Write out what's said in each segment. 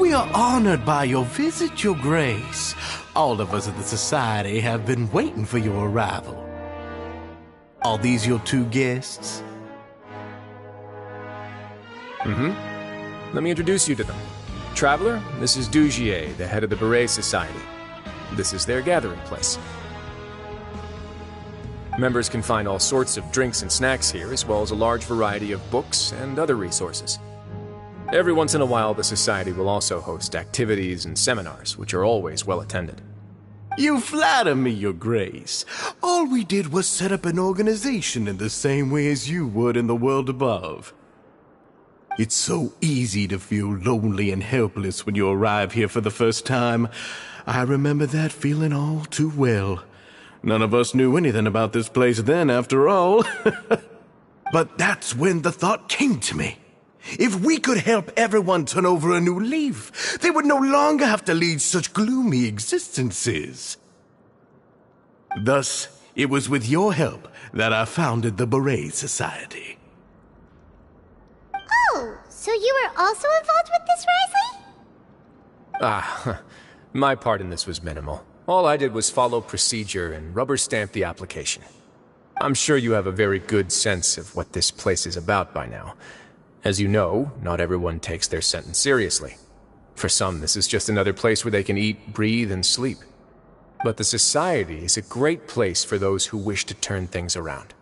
We are honored by your visit, Your Grace. All of us at the Society have been waiting for your arrival. Are these your two guests? Let me introduce you to them. Traveler, this is Dugier, the head of the Beret Society. This is their gathering place. Members can find all sorts of drinks and snacks here, as well as a large variety of books and other resources. Every once in a while, the Society will also host activities and seminars, which are always well attended. You flatter me, Your Grace. All we did was set up an organization in the same way as you would in the world above. It's so easy to feel lonely and helpless when you arrive here for the first time. I remember that feeling all too well. None of us knew anything about this place then, after all. But that's when the thought came to me. If we could help everyone turn over a new leaf, they would no longer have to lead such gloomy existences. Thus, it was with your help that I founded the Beret Society. Oh, so you were also involved with this, Risley? My part in this was minimal. All I did was follow procedure and rubber stamp the application. I'm sure you have a very good sense of what this place is about by now. As you know, not everyone takes their sentence seriously. For some, this is just another place where they can eat, breathe, and sleep. But the Society is a great place for those who wish to turn things around.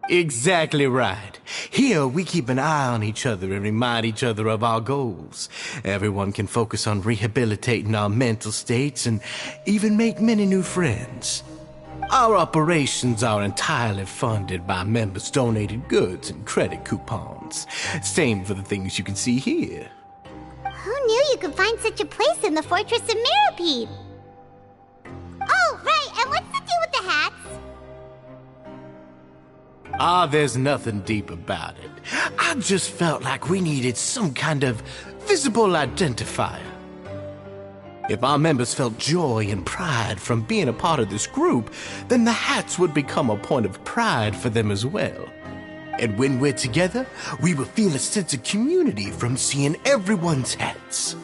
Exactly right. Here, we keep an eye on each other and remind each other of our goals. Everyone can focus on rehabilitating our mental states and even make many new friends. Our operations are entirely funded by members' donated goods and credit coupons. Same for the things you can see here. Who knew you could find such a place in the Fortress of Mirapede? Oh, right, and what's the deal with the hats? There's nothing deep about it. I just felt like we needed some kind of visible identifier. If our members felt joy and pride from being a part of this group, then the hats would become a point of pride for them as well. And when we're together, we will feel a sense of community from seeing everyone's hats.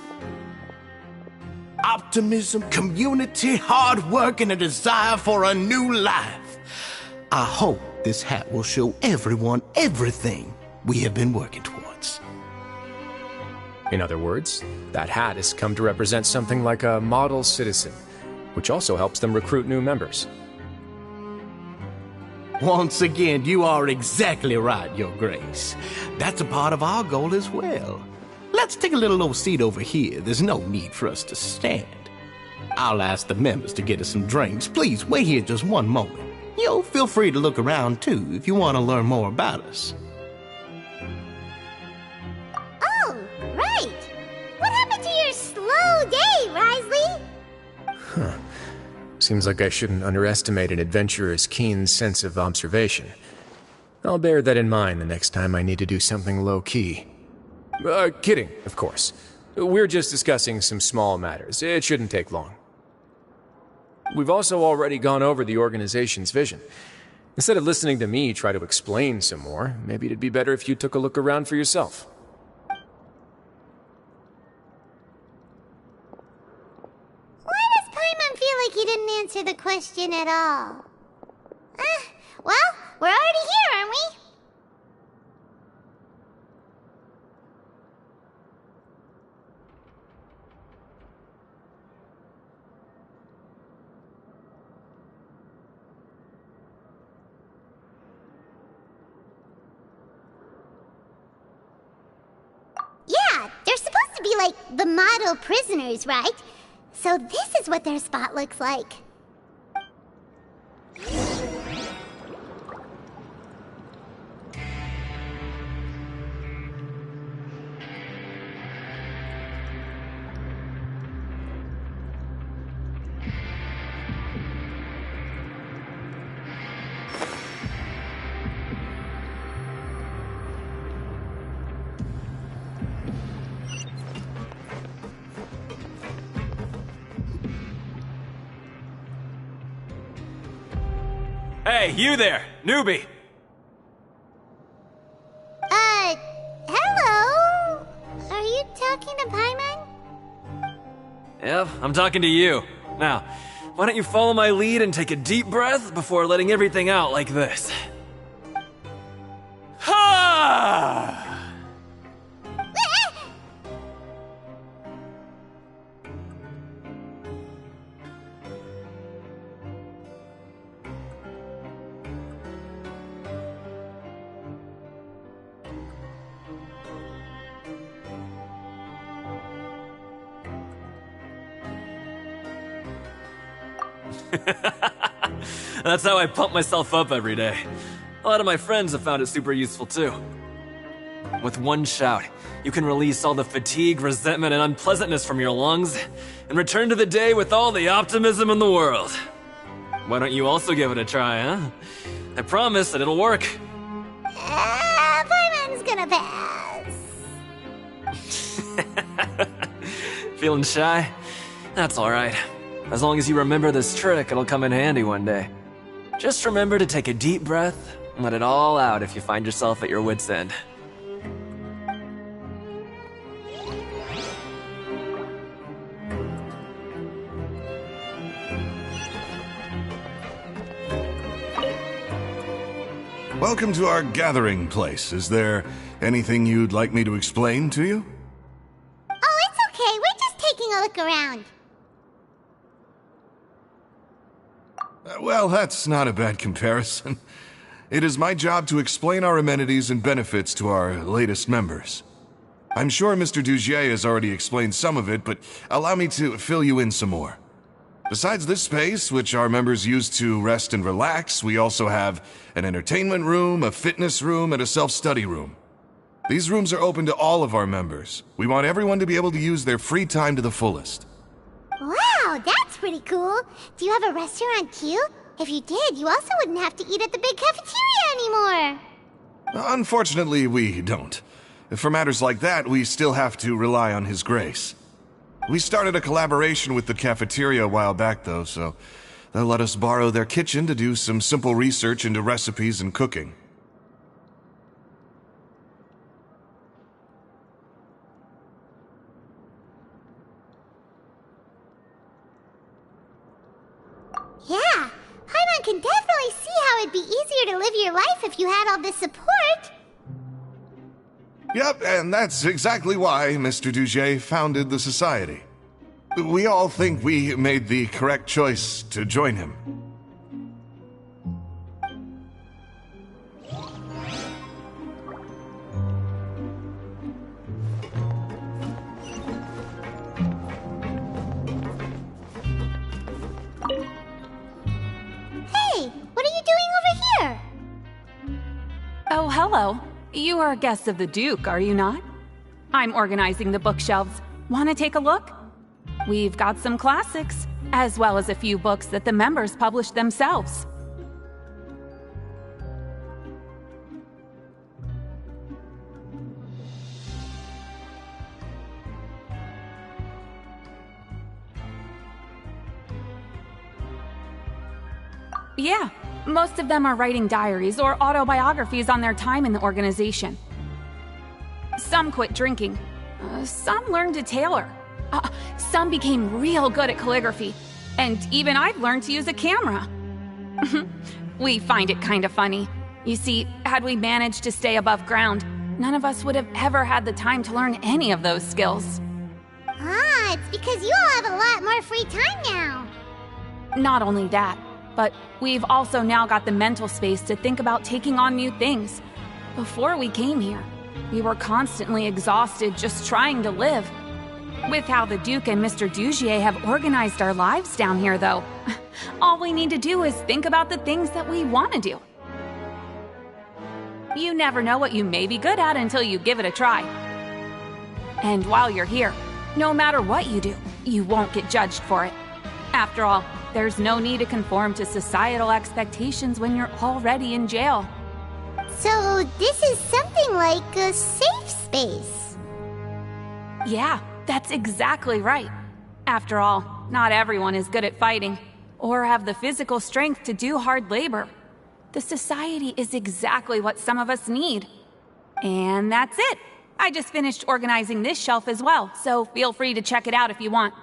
Optimism, community, hard work, and a desire for a new life. I hope this hat will show everyone everything we have been working towards. In other words, that hat has come to represent something like a model citizen, which also helps them recruit new members. Once again, you are exactly right, Your Grace. That's a part of our goal as well. Let's take a little old seat over here. There's no need for us to stand. I'll ask the members to get us some drinks. Please wait here just one moment. Feel free to look around too if you want to learn more about us. Oh, right. What happened to your slow day, Risley? Seems like I shouldn't underestimate an adventurer's keen sense of observation. I'll bear that in mind the next time I need to do something low-key. Kidding, of course. We're just discussing some small matters. It shouldn't take long. We've also already gone over the organization's vision. Instead of listening to me try to explain some more, maybe it'd be better if you took a look around for yourself. Why does Paimon feel like he didn't answer the question at all? Well, we're already here, aren't we? Yeah, they're supposed to be like the model prisoners, right? So this is what their spot looks like. Hey, you there, newbie! Hello? Are you talking to Paimon? Yep, I'm talking to you. Now, why don't you follow my lead and take a deep breath before letting everything out like this? Ha! That's how I pump myself up every day. A lot of my friends have found it super useful too. With one shout, you can release all the fatigue, resentment, and unpleasantness from your lungs and return to the day with all the optimism in the world. Why don't you also give it a try, huh? I promise that it'll work. Paimon's gonna pass. Feeling shy? That's alright. As long as you remember this trick, it'll come in handy one day. Just remember to take a deep breath and let it all out if you find yourself at your wit's end. Welcome to our gathering place. Is there anything you'd like me to explain to you? Oh, it's okay. We're just taking a look around. Well, that's not a bad comparison. It is my job to explain our amenities and benefits to our latest members. I'm sure Mr. Dugier has already explained some of it, but allow me to fill you in some more. Besides this space, which our members use to rest and relax, we also have an entertainment room, a fitness room, and a self-study room. These rooms are open to all of our members. We want everyone to be able to use their free time to the fullest. Wow, that's pretty cool. Do you have a restaurant too? If you did, you also wouldn't have to eat at the big cafeteria anymore. Unfortunately, we don't. For matters like that, we still have to rely on His grace. We started a collaboration with the cafeteria a while back, though, so they'll let us borrow their kitchen to do some simple research into recipes and cooking. Yeah, Paimon can definitely see how it'd be easier to live your life if you had all this support. Yep, and that's exactly why Mr. Dugier founded the society. We all think we made the correct choice to join him. Hey, what are you doing over here? Oh, hello. You are guests of the Duke, are you not? I'm organizing the bookshelves. Want to take a look? We've got some classics, as well as a few books that the members published themselves. Yeah, most of them are writing diaries or autobiographies on their time in the organization. Some quit drinking. Some learned to tailor. Some became real good at calligraphy. And even I've learned to use a camera. We find it kind of funny. You see, had we managed to stay above ground, none of us would have ever had the time to learn any of those skills. Ah, it's because you all have a lot more free time now. Not only that, but we've also now got the mental space to think about taking on new things. Before we came here, we were constantly exhausted just trying to live. With how the Duke and Mr. Dugier have organized our lives down here, though, all we need to do is think about the things that we want to do. You never know what you may be good at until you give it a try. And while you're here, no matter what you do, you won't get judged for it. After all, there's no need to conform to societal expectations when you're already in jail. So this is something like a safe space. Yeah, that's exactly right. After all, not everyone is good at fighting, or have the physical strength to do hard labor. The society is exactly what some of us need. And that's it. I just finished organizing this shelf as well, so feel free to check it out if you want.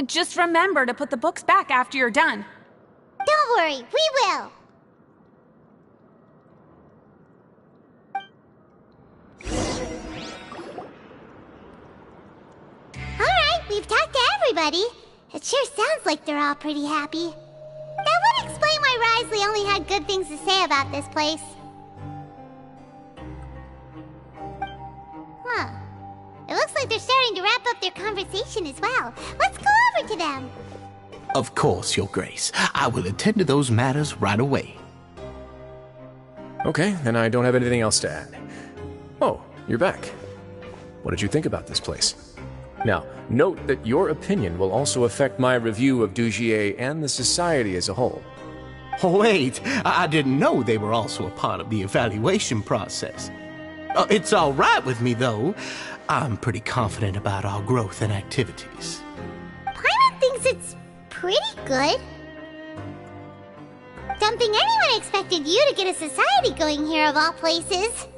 Just remember to put the books back after you're done. Don't worry, we will. Alright, we've talked to everybody. It sure sounds like they're all pretty happy. That would explain why Risley only had good things to say about this place. Huh. It looks like they're starting to wrap up their conversation as well. Let's go over to them. Of course, Your Grace. I will attend to those matters right away. Okay, then I don't have anything else to add. Oh, you're back. What did you think about this place? Now, note that your opinion will also affect my review of Dugier and the Society as a whole. Oh, wait, I didn't know they were also a part of the evaluation process. It's all right with me, though. I'm pretty confident about our growth and activities. Paimon thinks it's pretty good. Don't think anyone expected you to get a society going here of all places.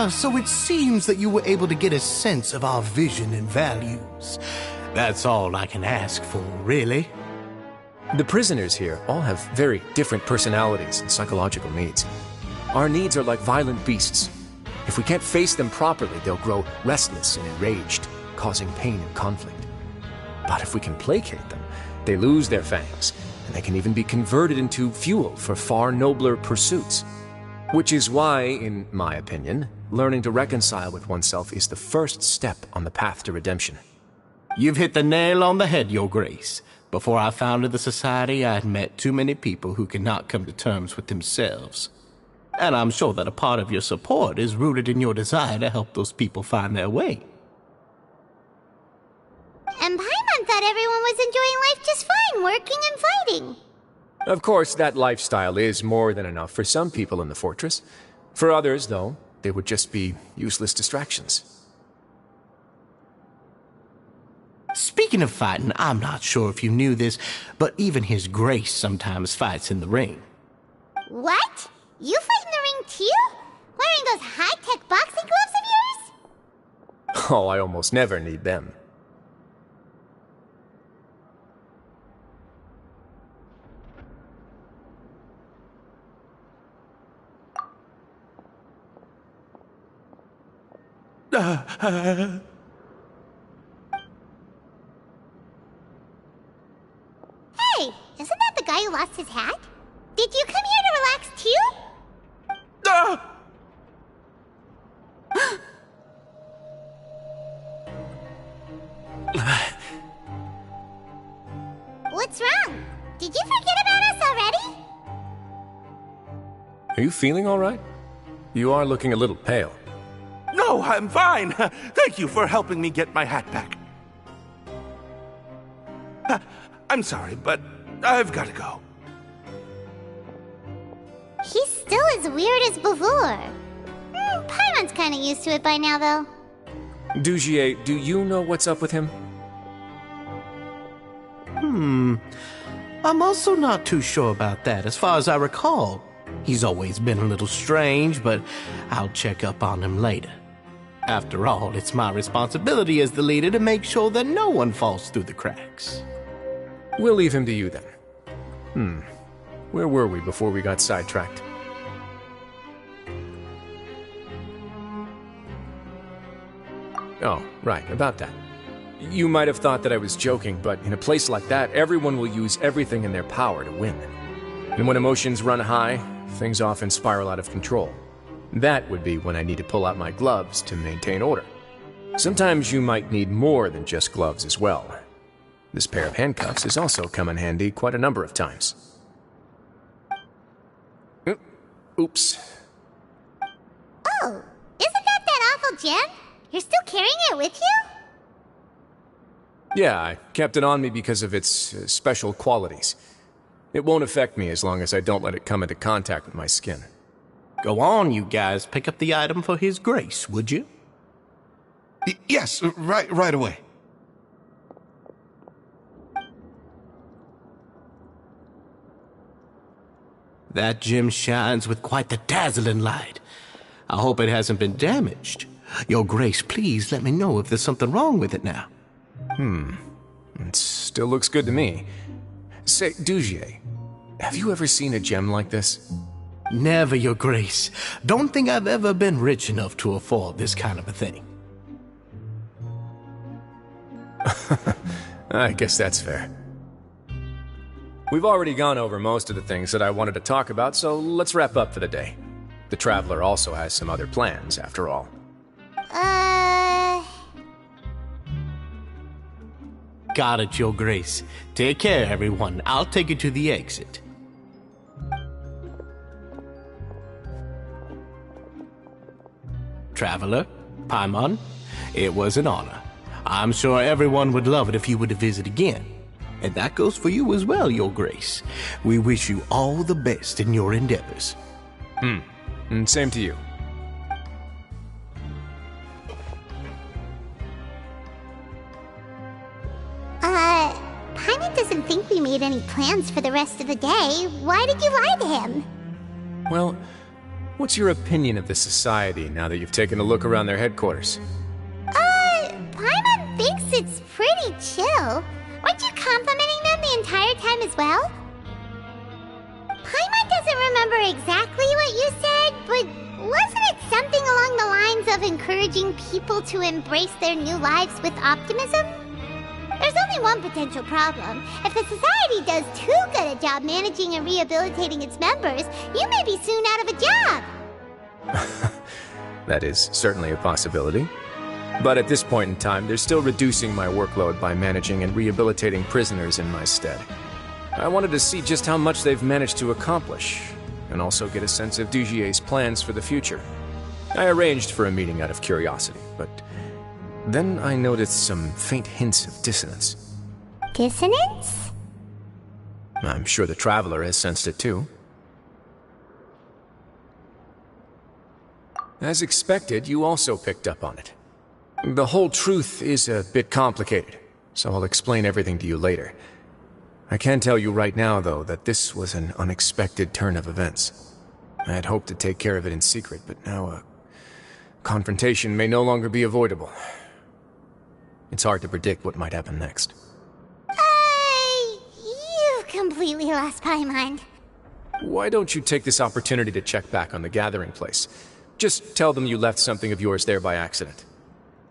So it seems that you were able to get a sense of our vision and values. That's all I can ask for, really. The prisoners here all have very different personalities and psychological needs. Our needs are like violent beasts. If we can't face them properly, they'll grow restless and enraged, causing pain and conflict. But if we can placate them, they lose their fangs, and they can even be converted into fuel for far nobler pursuits. Which is why, in my opinion, learning to reconcile with oneself is the first step on the path to redemption. You've hit the nail on the head, Your Grace. Before I founded the Society, I had met too many people who could not come to terms with themselves. And I'm sure that a part of your support is rooted in your desire to help those people find their way. And Paimon thought everyone was enjoying life just fine, working and fighting. Of course, that lifestyle is more than enough for some people in the fortress. For others, though, they would just be useless distractions. Speaking of fighting, I'm not sure if you knew this, but even His Grace sometimes fights in the ring. What? You fight in the ring too? Wearing those high-tech boxing gloves of yours? Oh, I almost never need them. Hey, isn't that the guy who lost his hat? Did you come here to relax too? What's wrong? Did you forget about us already? Are you feeling all right? You are looking a little pale. No, I'm fine. Thank you for helping me get my hat back. I'm sorry, but I've got to go. He's still as weird as before. Paimon's kinda used to it by now, though. Dugier, do you know what's up with him? I'm also not too sure about that. As far as I recall, he's always been a little strange, but I'll check up on him later. After all, it's my responsibility as the leader to make sure that no one falls through the cracks. We'll leave him to you then. Where were we before we got sidetracked? Oh, right, about that. You might have thought that I was joking, but in a place like that, everyone will use everything in their power to win. And when emotions run high, things often spiral out of control. That would be when I need to pull out my gloves to maintain order. Sometimes you might need more than just gloves as well. This pair of handcuffs has also come in handy quite a number of times. Oops. Oh, isn't that awful gem? You're still carrying it with you? Yeah, I kept it on me because of its special qualities. It won't affect me as long as I don't let it come into contact with my skin. Go on, you guys. Pick up the item for His Grace, would you? Yes, right away. That gem shines with quite the dazzling light. I hope it hasn't been damaged. Your Grace, please let me know if there's something wrong with it now. It still looks good to me. Say, Dugier, have you ever seen a gem like this? Never, Your Grace. Don't think I've ever been rich enough to afford this kind of a thing. I guess that's fair. We've already gone over most of the things that I wanted to talk about, so let's wrap up for the day. The Traveler also has some other plans, after all. Got it, Your Grace. Take care, everyone. I'll take you to the exit. Traveler, Paimon, it was an honor. I'm sure everyone would love it if you were to visit again. And that goes for you as well, Your Grace. We wish you all the best in your endeavors. And same to you. Paimon doesn't think we made any plans for the rest of the day. Why did you lie to him? Well, What's your opinion of the society now that you've taken a look around their headquarters? Paimon thinks it's pretty chill. Weren't you complimenting them the entire time as well? Paimon doesn't remember exactly what you said, but wasn't it something along the lines of encouraging people to embrace their new lives with optimism? There's only one potential problem. If the society does too good a job managing and rehabilitating its members, you may be soon out of a job. That is certainly a possibility. But at this point in time, they're still reducing my workload by managing and rehabilitating prisoners in my stead. I wanted to see just how much they've managed to accomplish, and also get a sense of Dugier's plans for the future. I arranged for a meeting out of curiosity, but then I noticed some faint hints of dissonance. Dissonance? I'm sure the Traveler has sensed it too. As expected, you also picked up on it. The whole truth is a bit complicated, so I'll explain everything to you later. I can tell you right now, though, that this was an unexpected turn of events. I had hoped to take care of it in secret, but now a confrontation may no longer be avoidable. It's hard to predict what might happen next. You've completely lost my mind. Why don't you take this opportunity to check back on the gathering place? Just tell them you left something of yours there by accident.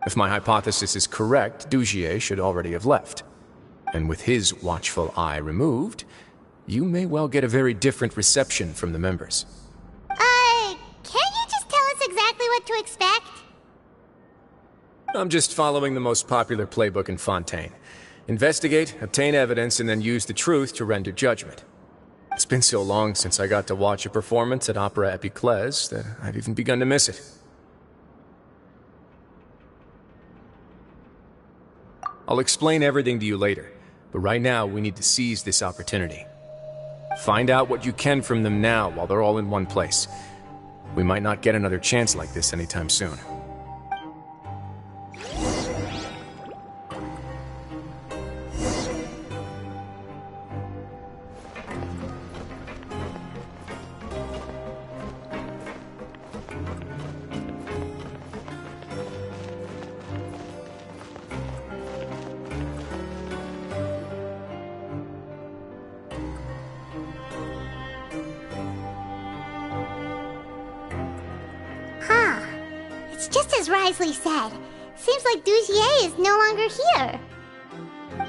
If my hypothesis is correct, Dugier should already have left. And with his watchful eye removed, you may well get a very different reception from the members. Can't you just tell us exactly what to expect? I'm just following the most popular playbook in Fontaine. Investigate, obtain evidence, and then use the truth to render judgment. It's been so long since I got to watch a performance at Opera Epiclese that I've even begun to miss it. I'll explain everything to you later, but right now we need to seize this opportunity. Find out what you can from them now while they're all in one place. We might not get another chance like this anytime soon. It's just as Risley said. Seems like Dugier is no longer here.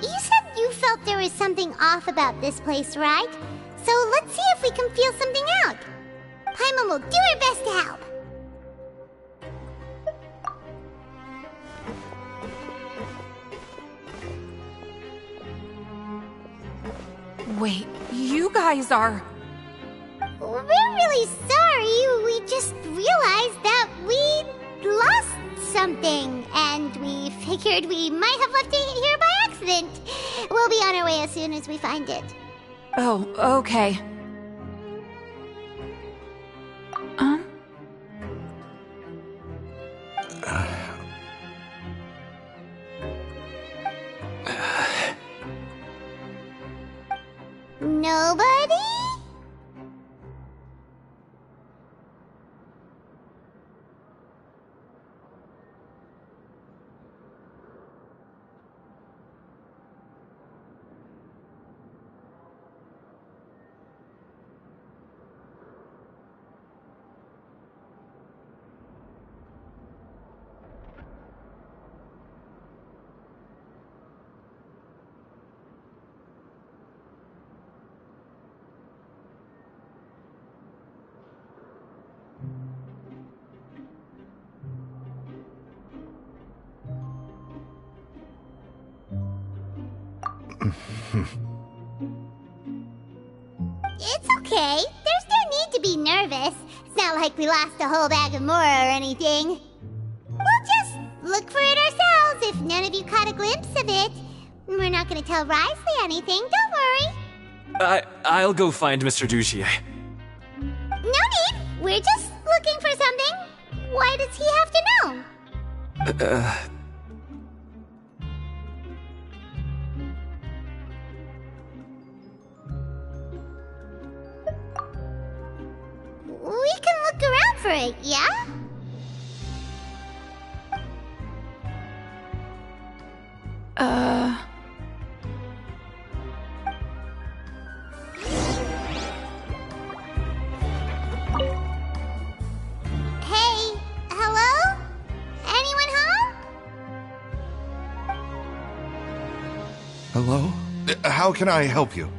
You said you felt there was something off about this place, right? So let's see if we can feel something out. Paimon will do her best to help. Wait, you guys are... We're really sorry. We just realized that we lost something, and we figured we might have left it here by accident. We'll be on our way as soon as we find it. Oh, okay. Nobody? It's okay. There's no need to be nervous. It's not like we lost a whole bag of Mora or anything. We'll just look for it ourselves if none of you caught a glimpse of it. We're not gonna tell Risley anything, don't worry. I'll go find Mr. Dugier. No need. We're just looking for something. Why does he have to know? We can look around it, yeah? Hey, hello? Anyone home? Hello? How can I help you?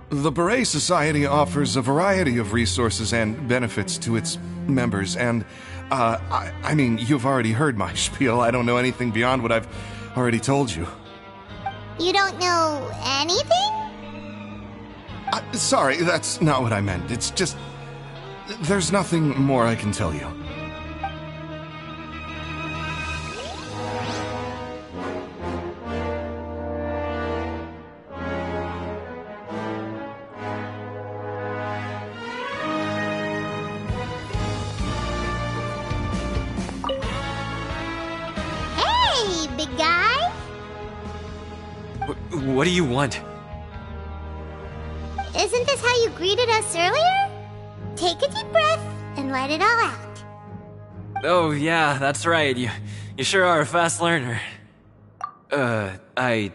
The Beret Society offers a variety of resources and benefits to its members, and, I mean, you've already heard my spiel. I don't know anything beyond what I've already told you. You don't know anything? Sorry, that's not what I meant. It's just... there's nothing more I can tell you. Hey, big guy. What do you want? Isn't this how you greeted us earlier? Take a deep breath and let it all out. Oh, yeah, that's right. You sure are a fast learner. I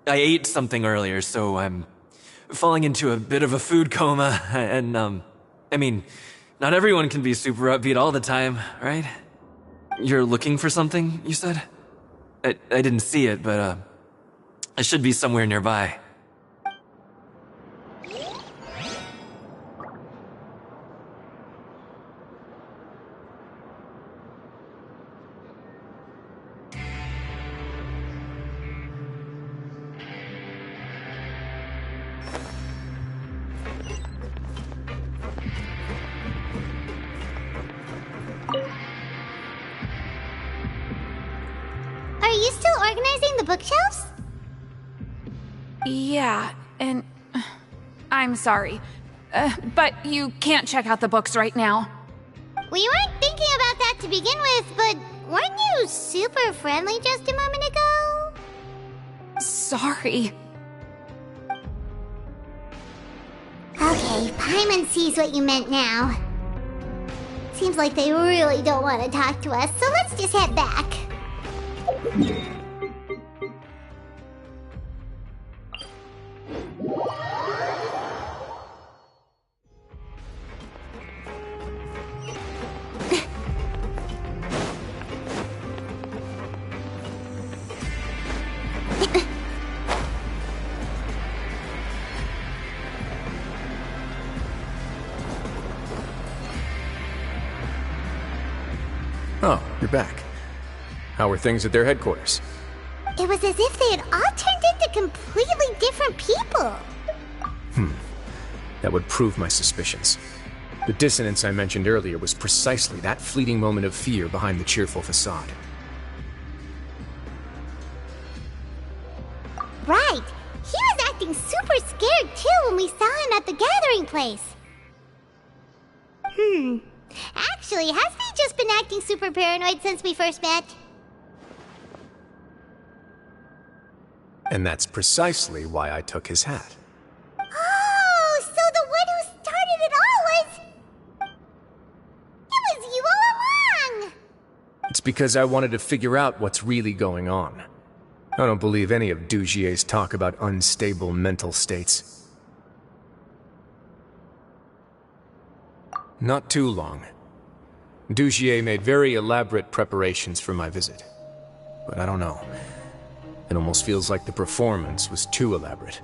ate something earlier, so I'm falling into a bit of a food coma, and, I mean, not everyone can be super upbeat all the time, right? You're looking for something, you said? I didn't see it, but, it should be somewhere nearby. Are you still organizing the bookshelves? Yeah, and I'm sorry. But you can't check out the books right now. We weren't thinking about that to begin with, but weren't you super friendly just a moment ago? Sorry. Okay, Paimon sees what you meant now. Seems like they really don't want to talk to us, so let's just head back. Oh, you're back. How were things at their headquarters? It was as if they had all turned into completely different people. That would prove my suspicions. The dissonance I mentioned earlier was precisely that fleeting moment of fear behind the cheerful facade. Right. He was acting super scared too when we saw him at the gathering place. Actually, hasn't he just been acting super paranoid since we first met? And that's precisely why I took his hat. Oh, so the one who started it all was... It was you all along! It's because I wanted to figure out what's really going on. I don't believe any of Dugier's talk about unstable mental states. Not too long. Dugier made very elaborate preparations for my visit. But I don't know. It almost feels like the performance was too elaborate.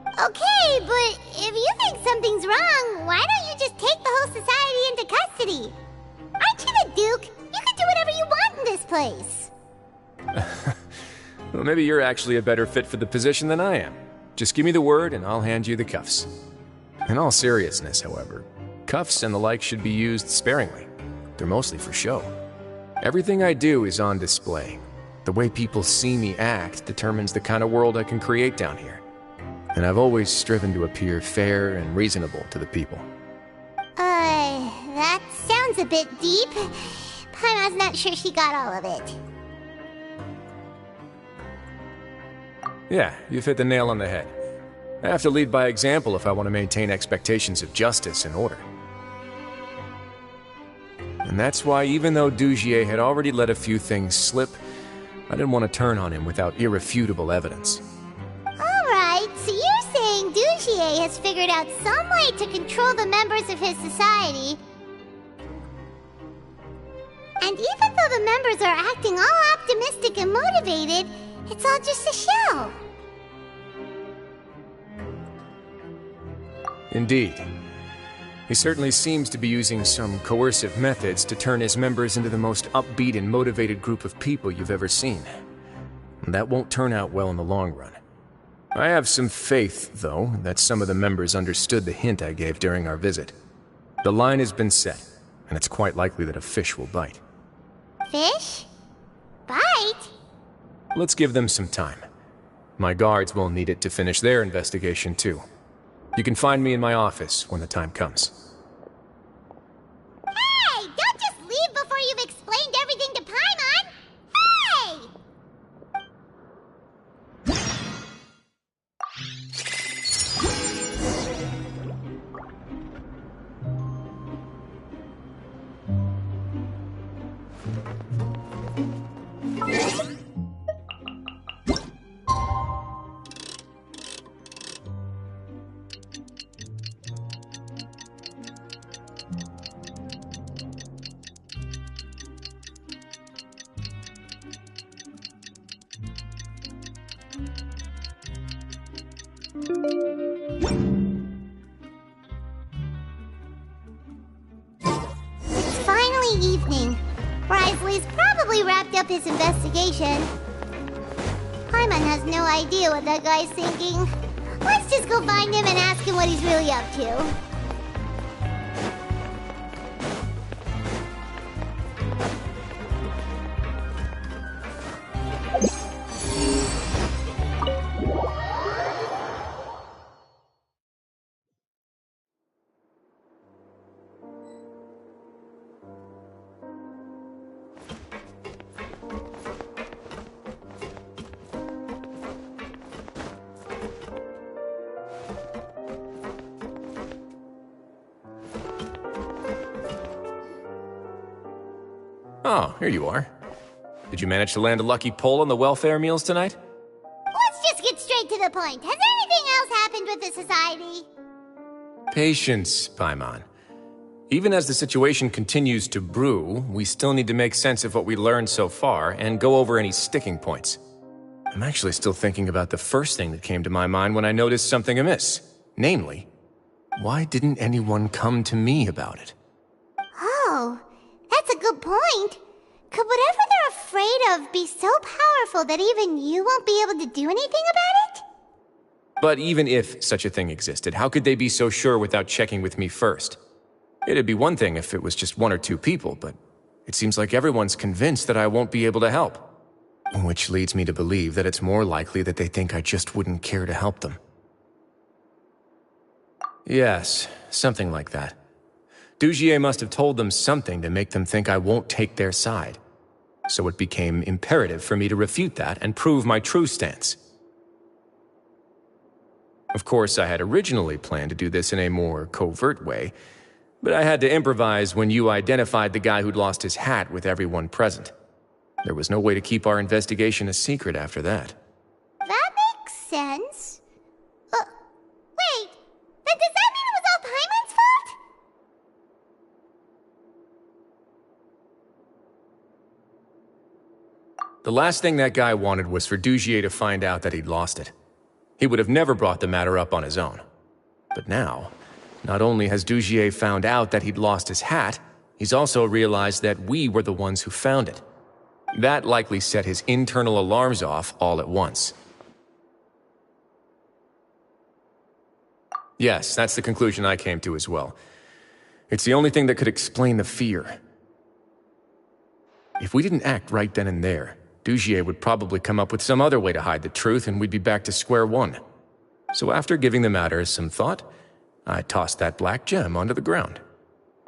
Okay, but if you think something's wrong, why don't you just take the whole society into custody? Aren't you the Duke? You can do whatever you want in this place. Well, maybe you're actually a better fit for the position than I am. Just give me the word and I'll hand you the cuffs. In all seriousness, however, cuffs and the like should be used sparingly. They're mostly for show. Everything I do is on display. The way people see me act determines the kind of world I can create down here. And I've always striven to appear fair and reasonable to the people. That sounds a bit deep. Paimon's not sure she got all of it. Yeah, you've hit the nail on the head. I have to lead by example if I want to maintain expectations of justice and order. And that's why, even though Dugier had already let a few things slip, I didn't want to turn on him without irrefutable evidence. Alright, so you're saying Dugier has figured out some way to control the members of his society. And even though the members are acting all optimistic and motivated, it's all just a show. Indeed. He certainly seems to be using some coercive methods to turn his members into the most upbeat and motivated group of people you've ever seen. And that won't turn out well in the long run. I have some faith, though, that some of the members understood the hint I gave during our visit. The line has been set, and it's quite likely that a fish will bite. Fish? Bite? Let's give them some time. My guards will need it to finish their investigation, too. You can find me in my office when the time comes. Hey! Don't just leave before you've explained everything to Paimon! Hey! It's finally evening. Risley's probably wrapped up his investigation. Paimon has no idea what that guy's thinking. Let's just go find him and ask him what he's really up to. Oh, here you are. Did you manage to land a lucky pull on the welfare meals tonight? Let's just get straight to the point. Has anything else happened with the society? Patience, Paimon. Even as the situation continues to brew, we still need to make sense of what we learned so far and go over any sticking points. I'm actually still thinking about the first thing that came to my mind when I noticed something amiss. Namely, why didn't anyone come to me about it? Oh, that's a good point. Could whatever they're afraid of be so powerful that even you won't be able to do anything about it? But even if such a thing existed, how could they be so sure without checking with me first? It'd be one thing if it was just one or two people, but it seems like everyone's convinced that I won't be able to help. Which leads me to believe that it's more likely that they think I just wouldn't care to help them. Yes, something like that. Dugier must have told them something to make them think I won't take their side. So it became imperative for me to refute that and prove my true stance. Of course, I had originally planned to do this in a more covert way, but I had to improvise when you identified the guy who'd lost his hat with everyone present. There was no way to keep our investigation a secret after that. That makes sense. Wait, then does that mean it was all Paimon's fault? The last thing that guy wanted was for Dugier to find out that he'd lost it. He would have never brought the matter up on his own. But now, not only has Dugier found out that he'd lost his hat, he's also realized that we were the ones who found it. That likely set his internal alarms off all at once. Yes, that's the conclusion I came to as well. It's the only thing that could explain the fear. If we didn't act right then and there, Dugier would probably come up with some other way to hide the truth and we'd be back to square one. So after giving the matter some thought, I tossed that black gem onto the ground.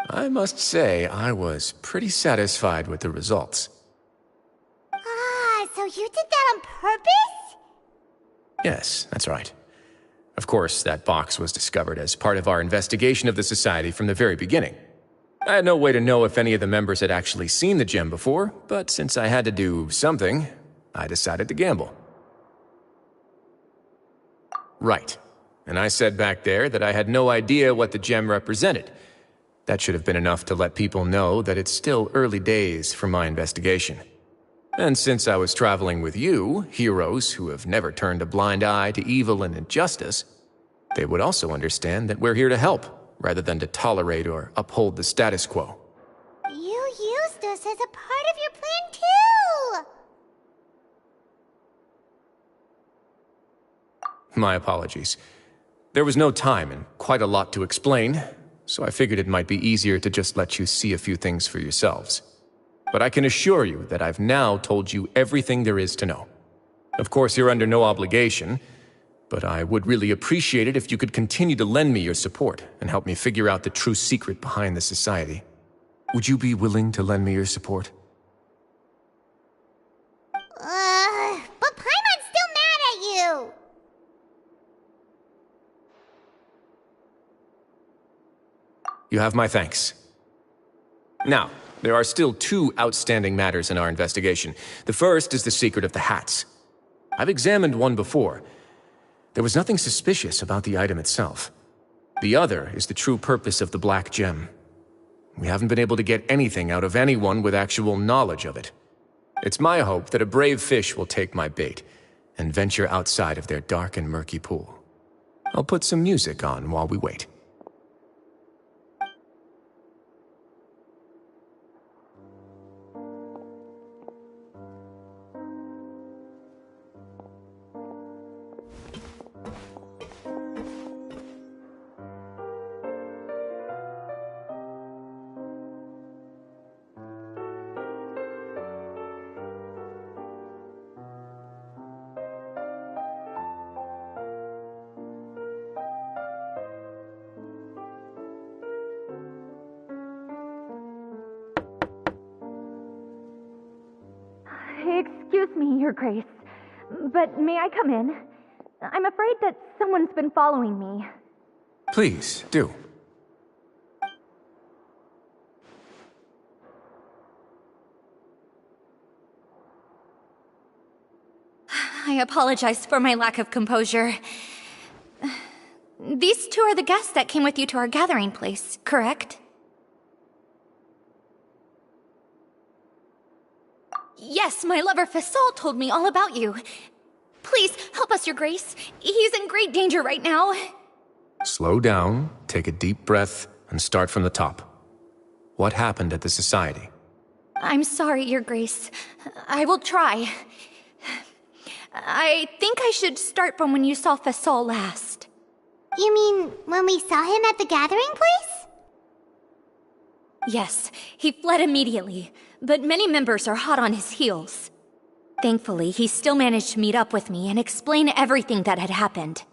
I must say, I was pretty satisfied with the results. Ah, so you did that on purpose? Yes, that's right. Of course, that box was discovered as part of our investigation of the Society from the very beginning. I had no way to know if any of the members had actually seen the gem before, but since I had to do something, I decided to gamble. Right. And I said back there that I had no idea what the gem represented. That should have been enough to let people know that it's still early days for my investigation. And since I was traveling with you, heroes who have never turned a blind eye to evil and injustice, they would also understand that we're here to help, rather than to tolerate or uphold the status quo. You used us as a part of your plan, too! My apologies. There was no time and quite a lot to explain, so I figured it might be easier to just let you see a few things for yourselves. But I can assure you that I've now told you everything there is to know. Of course, you're under no obligation, but I would really appreciate it if you could continue to lend me your support and help me figure out the true secret behind the Society. Would you be willing to lend me your support? But Paimon's still mad at you! You have my thanks. Now, there are still two outstanding matters in our investigation. The first is the secret of the hats. I've examined one before. There was nothing suspicious about the item itself. The other is the true purpose of the black gem. We haven't been able to get anything out of anyone with actual knowledge of it. It's my hope that a brave fish will take my bait and venture outside of their dark and murky pool. I'll put some music on while we wait. Excuse me, Your Grace, but may I come in? I'm afraid that someone's been following me. Please, do. I apologize for my lack of composure. These two are the guests that came with you to our gathering place, correct? Yes, my lover Fasol told me all about you. Please, help us, Your Grace. He's in great danger right now. Slow down, take a deep breath, and start from the top. What happened at the Society? I'm sorry, Your Grace. I will try. I think I should start from when you saw Fasol last. You mean when we saw him at the gathering place? Yes, he fled immediately, but many members are hot on his heels. Thankfully, he still managed to meet up with me and explain everything that had happened.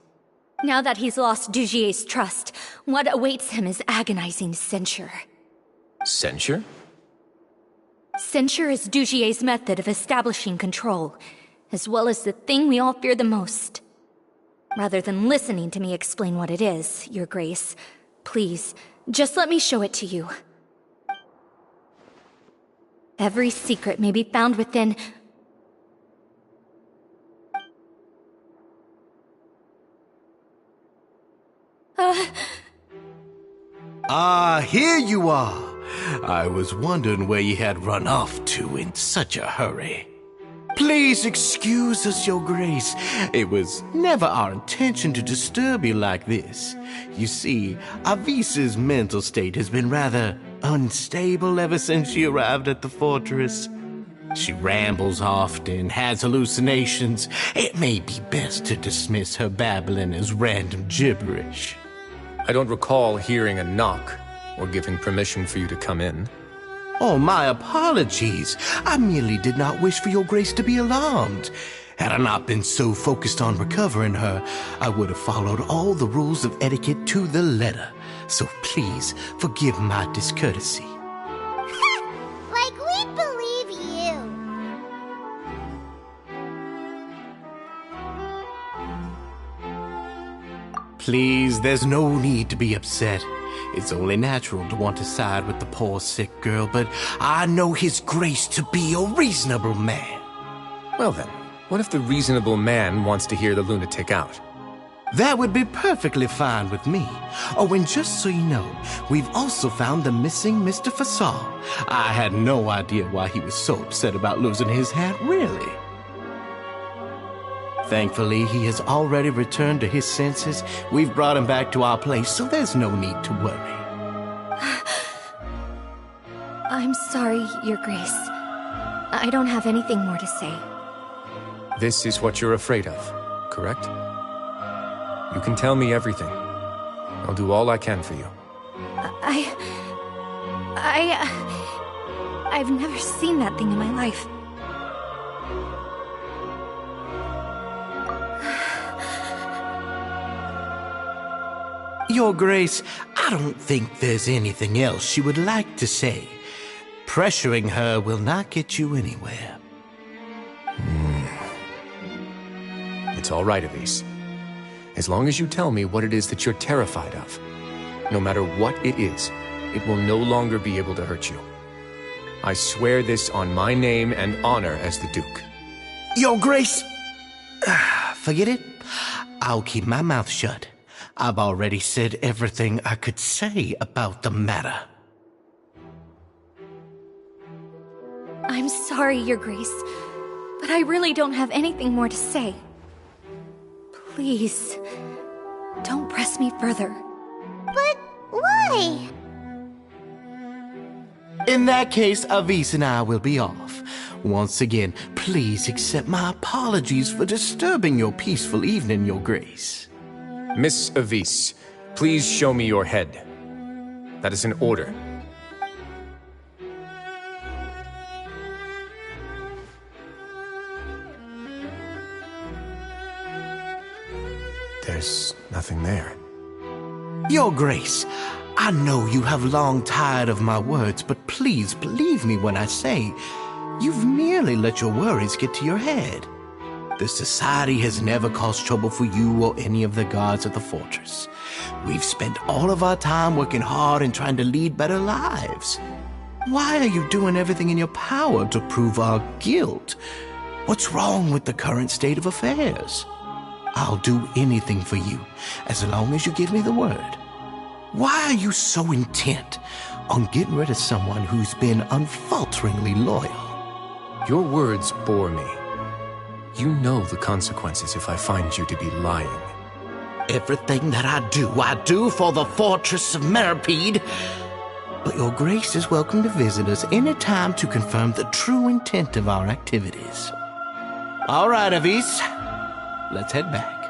Now that he's lost Dugier's trust, what awaits him is agonizing censure. Censure? Censure is Dugier's method of establishing control, as well as the thing we all fear the most. Rather than listening to me explain what it is, Your Grace, please, just let me show it to you. Every secret may be found within... Here you are. I was wondering where you had run off to in such a hurry. Please excuse us, Your Grace. It was never our intention to disturb you like this. You see, Avisa's mental state has been rather unstable ever since she arrived at the fortress. She rambles often, has hallucinations. It may be best to dismiss her babbling as random gibberish. I don't recall hearing a knock or giving permission for you to come in. Oh, my apologies. I merely did not wish for Your Grace to be alarmed. Had I not been so focused on recovering her, I would have followed all the rules of etiquette to the letter. So please forgive my discourtesy. Like we'd believe you. Please, there's no need to be upset. It's only natural to want to side with the poor sick girl, but I know His Grace to be a reasonable man. Well then, what if the reasonable man wants to hear the lunatic out? That would be perfectly fine with me. Oh, and just so you know, we've also found the missing Mr. Fasal. I had no idea why he was so upset about losing his hat, really. Thankfully, he has already returned to his senses. We've brought him back to our place, so there's no need to worry. I'm sorry, Your Grace. I don't have anything more to say. This is what you're afraid of, correct? You can tell me everything. I'll do all I can for you. I've never seen that thing in my life. Your Grace, I don't think there's anything else she would like to say. Pressuring her will not get you anywhere. It's all right, Elise. As long as you tell me what it is that you're terrified of, no matter what it is, it will no longer be able to hurt you. I swear this on my name and honor as the Duke. Your Grace! Forget it. I'll keep my mouth shut. I've already said everything I could say about the matter. I'm sorry, Your Grace, but I really don't have anything more to say. Please, don't press me further. But why? In that case, Avis and I will be off. Once again, please accept my apologies for disturbing your peaceful evening, Your Grace. Miss Avis, please show me your head. That is an order. There's nothing there. Your Grace, I know you have long tired of my words, but please believe me when I say you've merely let your worries get to your head. The Society has never caused trouble for you or any of the guards of the fortress. We've spent all of our time working hard and trying to lead better lives. Why are you doing everything in your power to prove our guilt? What's wrong with the current state of affairs? I'll do anything for you, as long as you give me the word. Why are you so intent on getting rid of someone who's been unfalteringly loyal? Your words bore me. You know the consequences if I find you to be lying. Everything that I do for the fortress of Meripede. But Your Grace is welcome to visit us any time to confirm the true intent of our activities. All right, Avis. Let's head back.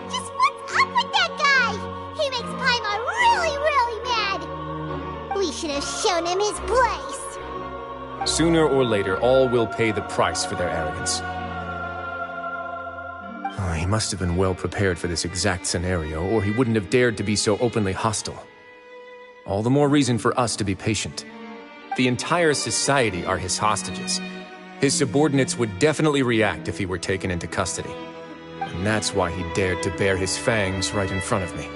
Just what's up with that guy? He makes Paimon really, really mad. We should have shown him his place. Sooner or later, all will pay the price for their arrogance. Oh, he must have been well prepared for this exact scenario, or he wouldn't have dared to be so openly hostile. All the more reason for us to be patient. The entire society are his hostages. His subordinates would definitely react if he were taken into custody. And that's why he dared to bare his fangs right in front of me.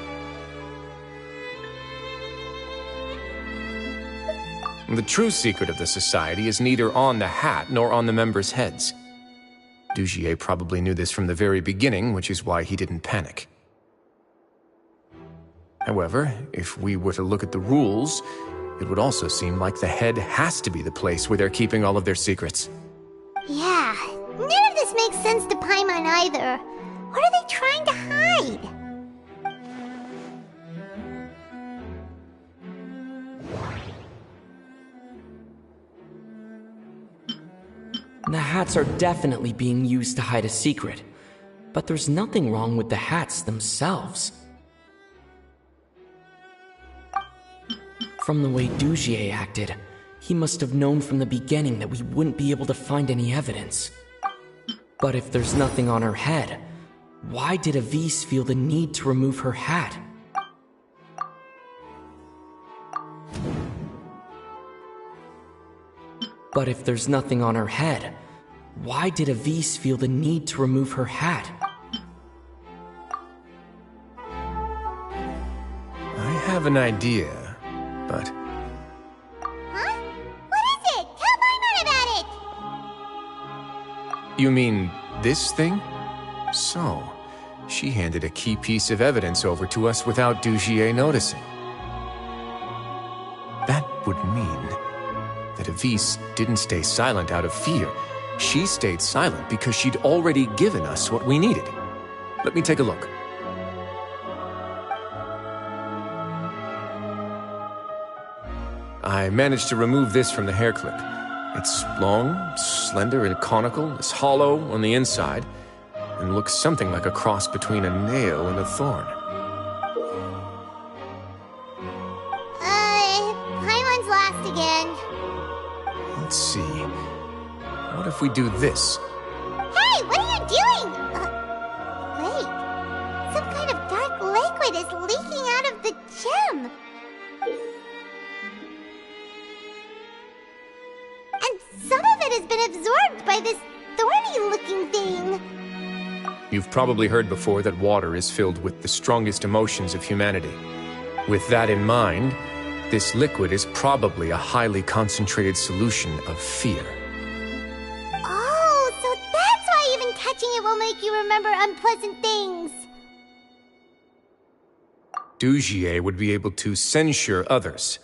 The true secret of the society is neither on the hat nor on the members' heads. Dugier probably knew this from the very beginning, which is why he didn't panic. However, if we were to look at the rules, it would also seem like the head has to be the place where they're keeping all of their secrets. Yeah, none of this makes sense to Paimon either. What are they trying to hide? The hats are definitely being used to hide a secret, but there's nothing wrong with the hats themselves. From the way Dugier acted, he must have known from the beginning that we wouldn't be able to find any evidence. But if there's nothing on her head, why did Avis feel the need to remove her hat? But if there's nothing on her head, why did Avise feel the need to remove her hat? I have an idea, but... Huh? What is it? Tell Paimon about it! You mean this thing? So, she handed a key piece of evidence over to us without Dugier noticing. That would mean that Avise didn't stay silent out of fear. She stayed silent because she'd already given us what we needed. Let me take a look. I managed to remove this from the hair clip. It's long, slender, and conical, it's hollow on the inside, and looks something like a cross between a nail and a thorn. Paimon's last again. Let's see. What if we do this? Hey, what are you doing? Wait. Some kind of dark liquid is leaking out of the gem. And some of it has been absorbed by this thorny-looking thing. You've probably heard before that water is filled with the strongest emotions of humanity. With that in mind, this liquid is probably a highly concentrated solution of fear. Oh, so that's why even touching it will make you remember unpleasant things. Dugier would be able to censure others.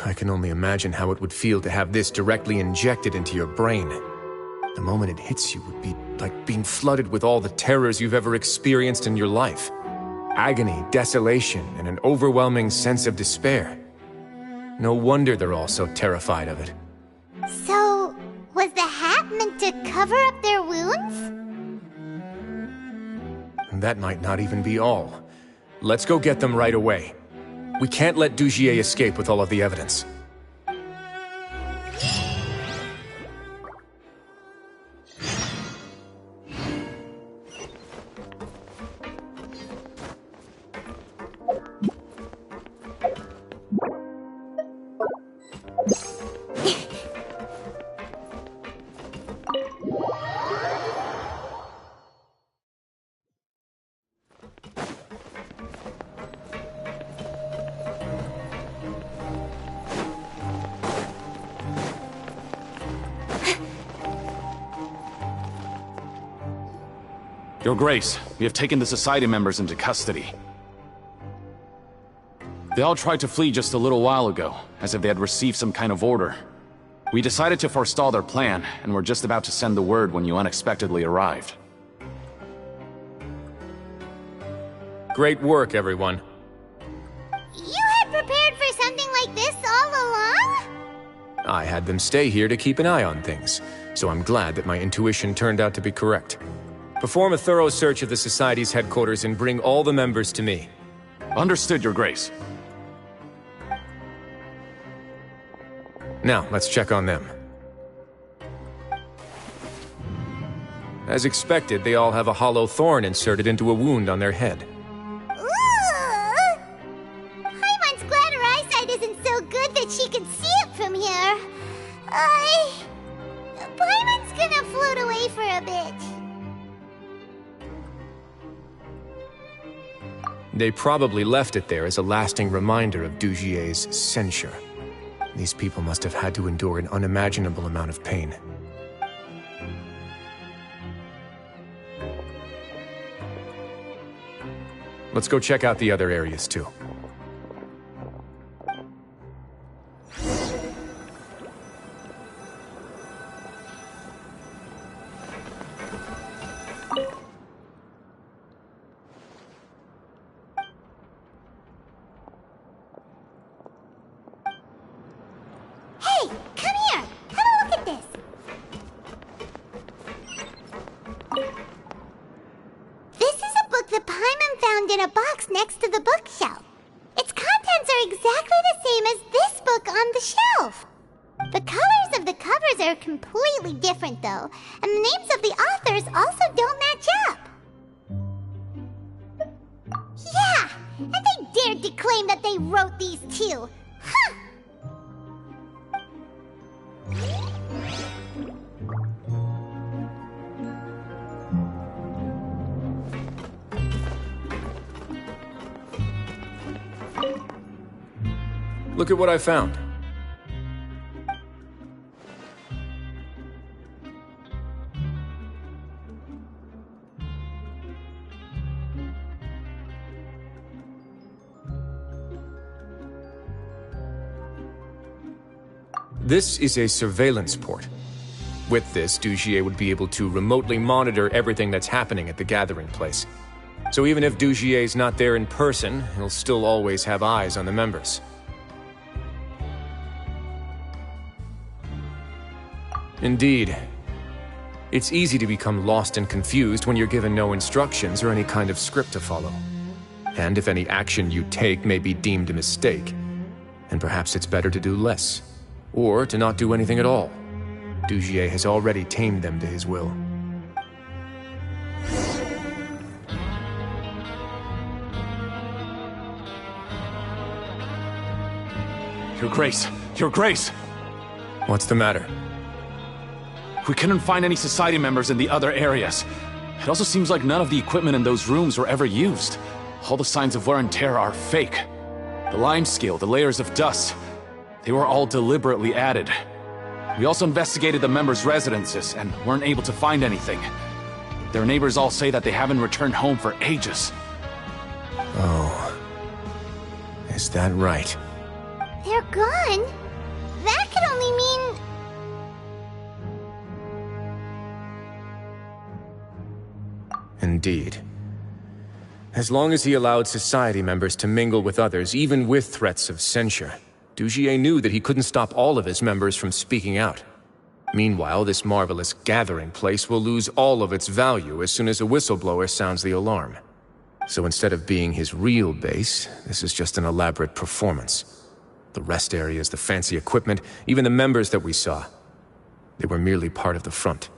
I can only imagine how it would feel to have this directly injected into your brain. The moment it hits you would be like being flooded with all the terrors you've ever experienced in your life. Agony, desolation, and an overwhelming sense of despair. No wonder they're all so terrified of it. So, was the hat meant to cover up their wounds? And that might not even be all. Let's go get them right away. We can't let Dugier escape with all of the evidence. Your Grace, we have taken the Society members into custody. They all tried to flee just a little while ago, as if they had received some kind of order. We decided to forestall their plan, and were just about to send the word when you unexpectedly arrived. Great work, everyone. You had prepared for something like this all along? I had them stay here to keep an eye on things, so I'm glad that my intuition turned out to be correct. Perform a thorough search of the Society's headquarters and bring all the members to me. Understood, Your Grace. Now, let's check on them. As expected, they all have a hollow thorn inserted into a wound on their head. Ooh! Paimon's glad her eyesight isn't so good that she can see it from here. Paimon's gonna float away for a bit. They probably left it there as a lasting reminder of Dugier's censure. These people must have had to endure an unimaginable amount of pain. Let's go check out the other areas too. Hey, come here! Have a look at this! This is a book that Paimon found in a box next to the bookshelf. Its contents are exactly the same as this book on the shelf. The colors of the covers are completely different, though, and the names of the authors also don't match up. Yeah, and they dared to claim that they wrote these too. Huh! Look at what I found. This is a surveillance port. With this, Dugier would be able to remotely monitor everything that's happening at the gathering place. So even if Dugier's not there in person, he'll still always have eyes on the members. Indeed. It's easy to become lost and confused when you're given no instructions or any kind of script to follow. And if any action you take may be deemed a mistake, then perhaps it's better to do less. Or to not do anything at all. Dugier has already tamed them to his will. Your Grace! Your Grace! What's the matter? We couldn't find any Society members in the other areas. It also seems like none of the equipment in those rooms were ever used. All the signs of wear and tear are fake. The lime scale, the layers of dust, they were all deliberately added. We also investigated the members' residences and weren't able to find anything. Their neighbors all say that they haven't returned home for ages. Oh. Is that right? They're gone? That could only mean... Indeed. As long as he allowed Society members to mingle with others, even with threats of censure, Dugier knew that he couldn't stop all of his members from speaking out. Meanwhile, this marvelous gathering place will lose all of its value as soon as a whistleblower sounds the alarm. So instead of being his real base, this is just an elaborate performance. The rest areas, the fancy equipment, even the members that we saw, they were merely part of the front.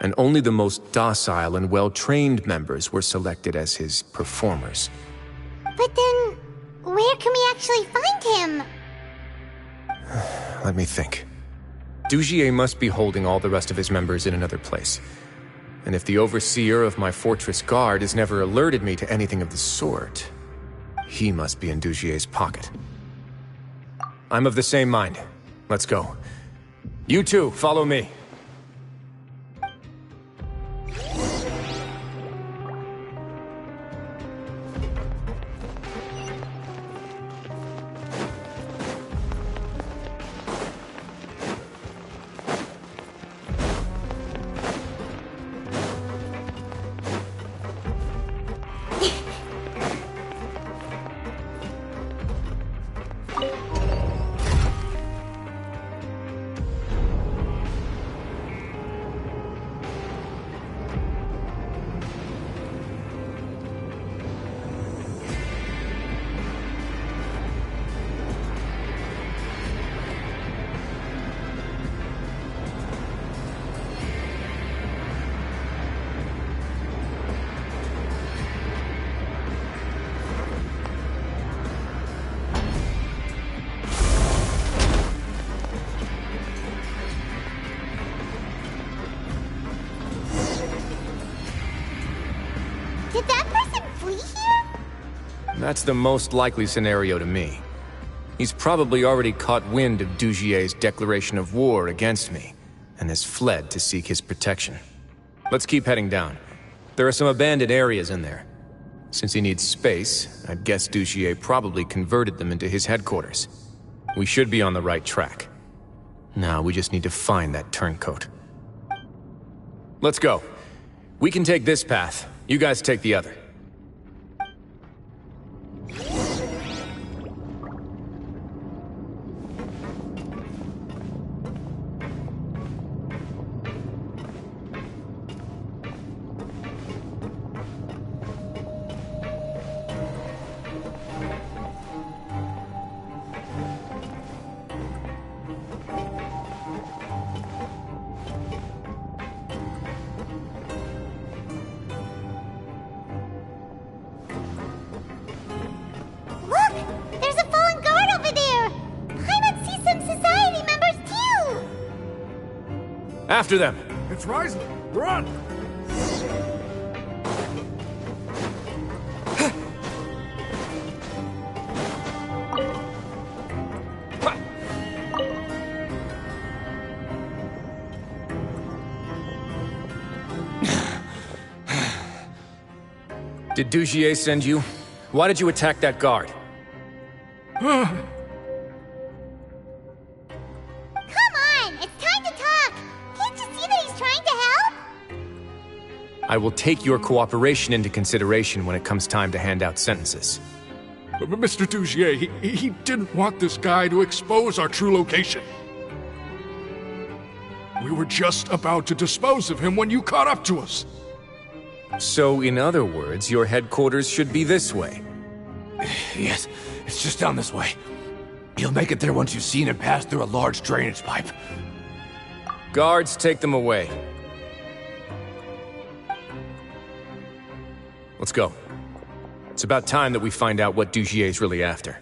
And only the most docile and well-trained members were selected as his performers. But then, where can we actually find him? Let me think. Dugier must be holding all the rest of his members in another place. And if the overseer of my fortress guard has never alerted me to anything of the sort, he must be in Dugier's pocket. I'm of the same mind. Let's go. You two, follow me. Did that person flee here? That's the most likely scenario to me. He's probably already caught wind of Dugier's declaration of war against me, and has fled to seek his protection. Let's keep heading down. There are some abandoned areas in there. Since he needs space, I'd guess Dugier probably converted them into his headquarters. We should be on the right track. Now we just need to find that turncoat. Let's go. We can take this path. You guys take the other. After them! It's rising! Run! Did Dugier send you? Why did you attack that guard? Come on! It's time to talk! Can't you see that he's trying to help? I will take your cooperation into consideration when it comes time to hand out sentences. Mr. Dugier, he didn't want this guy to expose our true location. We were just about to dispose of him when you caught up to us. So, in other words, your headquarters should be this way. Yes, it's just down this way. You'll make it there once you've seen him pass through a large drainage pipe. Guards, take them away. Let's go. It's about time that we find out what Dugier's really after.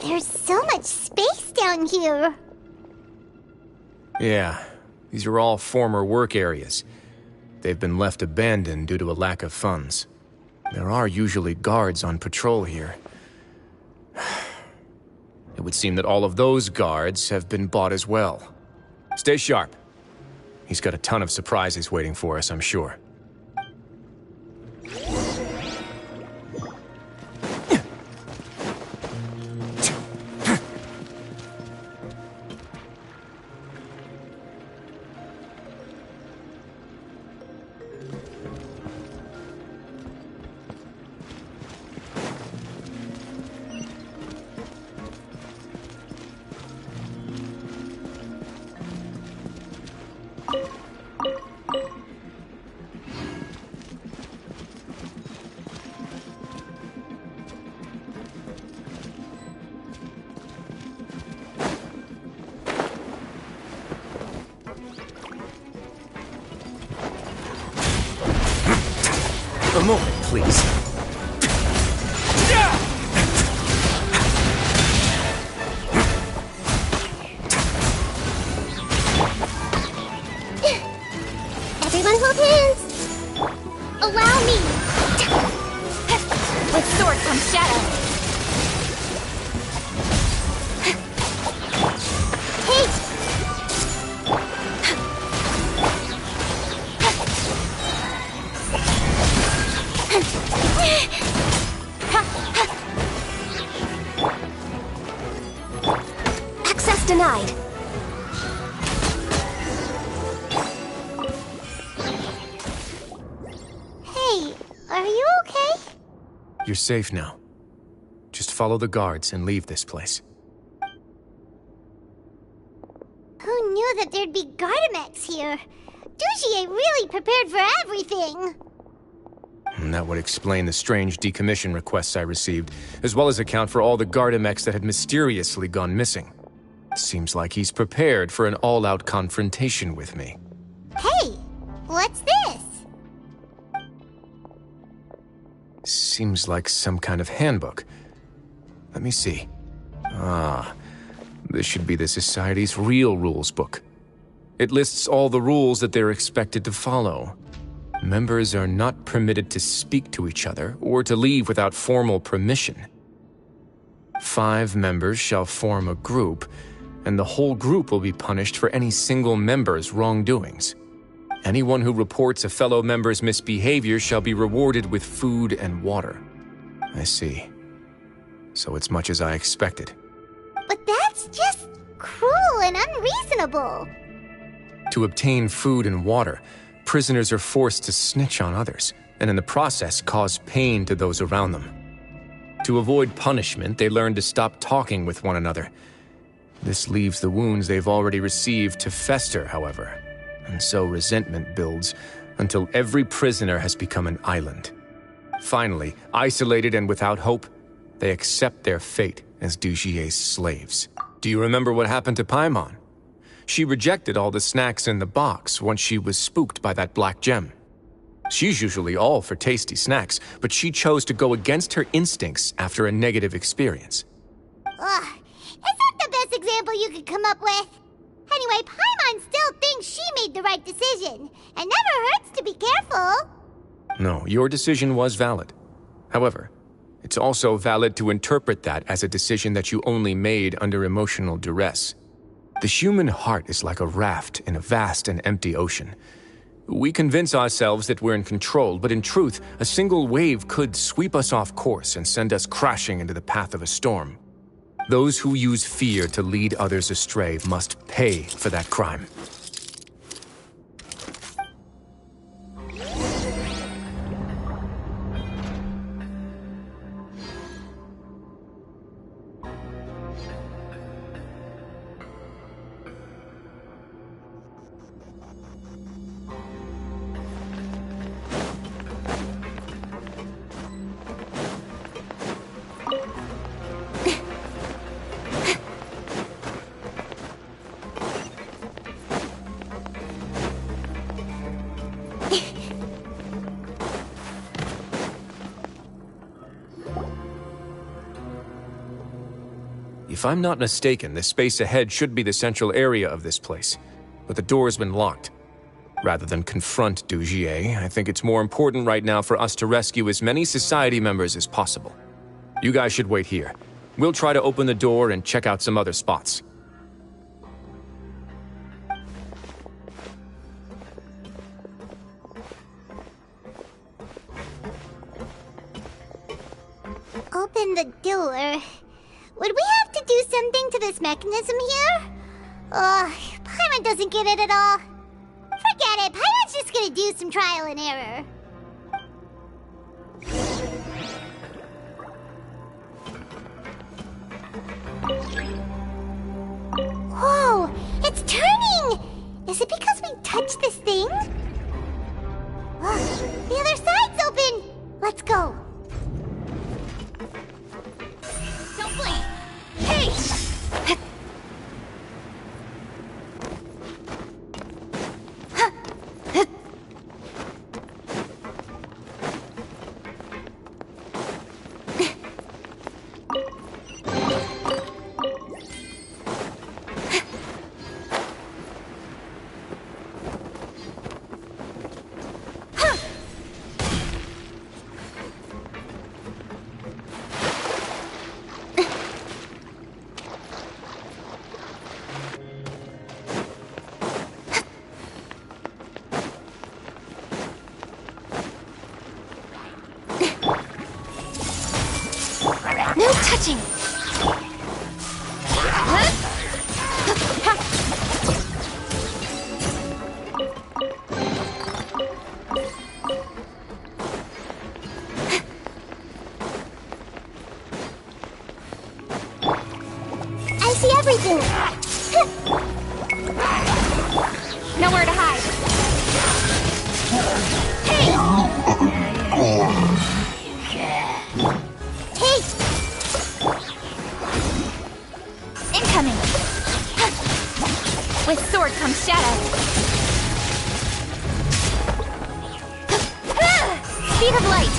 There's so much space down here. Yeah, these are all former work areas. They've been left abandoned due to a lack of funds. There are usually guards on patrol here. It would seem that all of those guards have been bought as well. Stay sharp. He's got a ton of surprises waiting for us, I'm sure. A moment, please. Everyone hold hands. Allow me. With sword comes shadow. Hey! Access denied. Hey, are you okay? You're safe now. Just follow the guards and leave this place. Who knew that there'd be Gardamex here? Dugier really prepared for everything. And that would explain the strange decommission requests I received, as well as account for all the Gardamex that had mysteriously gone missing. Seems like he's prepared for an all-out confrontation with me. Hey, what's this? Seems like some kind of handbook. Let me see. Ah, this should be the Society's real rules book. It lists all the rules that they're expected to follow. Members are not permitted to speak to each other or to leave without formal permission. 5 members shall form a group, and the whole group will be punished for any single member's wrongdoings. Anyone who reports a fellow member's misbehavior shall be rewarded with food and water. I see. So it's much as I expected. But that's just cruel and unreasonable. To obtain food and water, prisoners are forced to snitch on others, and in the process cause pain to those around them. To avoid punishment, they learn to stop talking with one another. This leaves the wounds they've already received to fester, however, and so resentment builds until every prisoner has become an island. Finally, isolated and without hope, they accept their fate as Dugier's slaves. Do you remember what happened to Paimon? She rejected all the snacks in the box once she was spooked by that black gem. She's usually all for tasty snacks, but she chose to go against her instincts after a negative experience. Ugh, is that the best example you could come up with? Anyway, Paimon still thinks she made the right decision. It never hurts to be careful. No, your decision was valid. However, it's also valid to interpret that as a decision that you only made under emotional duress. The human heart is like a raft in a vast and empty ocean. We convince ourselves that we're in control, but in truth, a single wave could sweep us off course and send us crashing into the path of a storm. Those who use fear to lead others astray must pay for that crime. If I'm not mistaken, the space ahead should be the central area of this place, but the door's been locked. Rather than confront Dugier, I think it's more important right now for us to rescue as many society members as possible. You guys should wait here. We'll try to open the door and check out some other spots. Open the door. Would we have to do something to this mechanism here? Ugh, Paimon doesn't get it at all. Forget it, Paimon's just gonna do some trial and error. Whoa, it's turning! Is it because we touched this thing? Ugh, the other side's open! Let's go. Don't blink! Hey! No touching! I see everything! Nowhere to hide! Hey! Hey! Incoming! With sword comes shadow. Speed of light!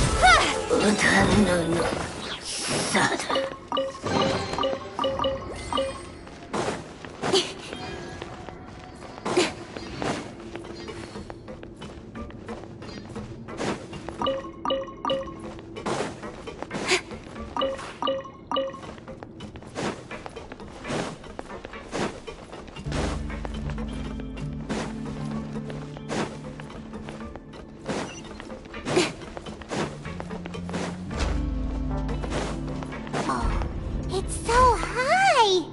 Oh, it's so high!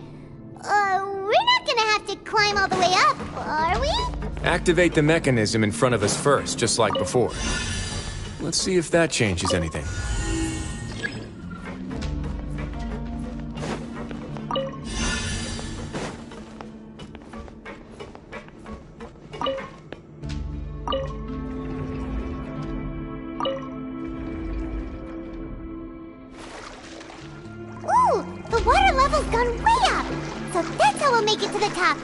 We're not gonna have to climb all the way up, are we? Activate the mechanism in front of us first, just like before. Let's see if that changes anything. Ooh, the water level's gone way up! So that's how we'll make it to the top.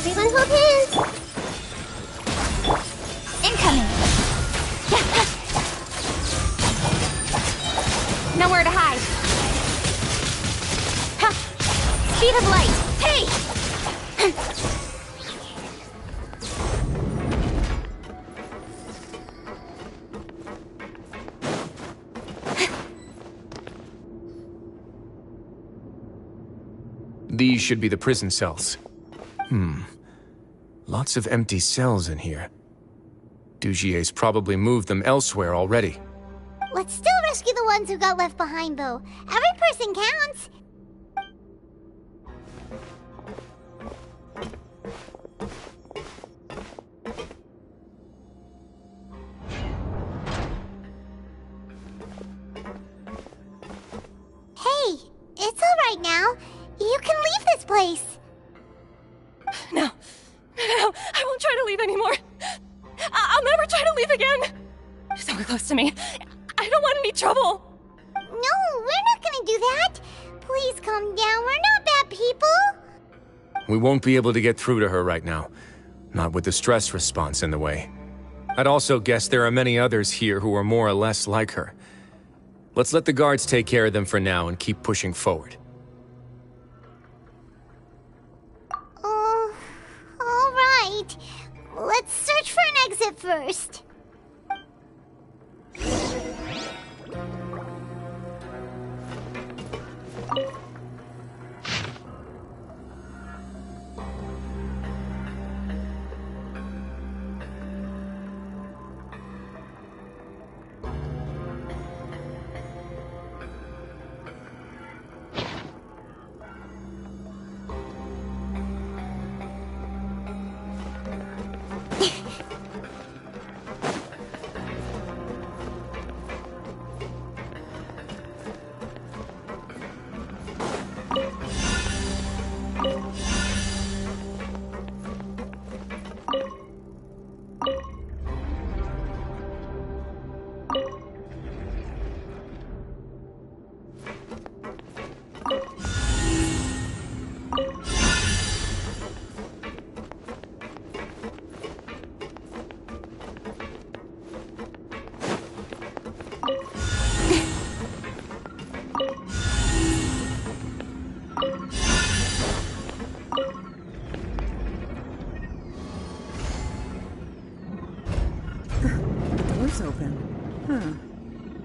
Everyone hold hands. Incoming. Nowhere to hide. Ha! Speed of light. Hey! These should be the prison cells. Lots of empty cells in here. Dugier's probably moved them elsewhere already. Let's still rescue the ones who got left behind, though. Every person counts. Hey, it's all right now. You can leave this place. No, I won't try to leave anymore. I'll never try to leave again. Don't close to me. I don't want any trouble. No, we're not gonna do that. Please calm down. We're not bad people. We won't be able to get through to her right now. Not with the stress response in the way. I'd also guess there are many others here who are more or less like her. Let's let the guards take care of them for now and keep pushing forward. All right. Let's search for an exit first.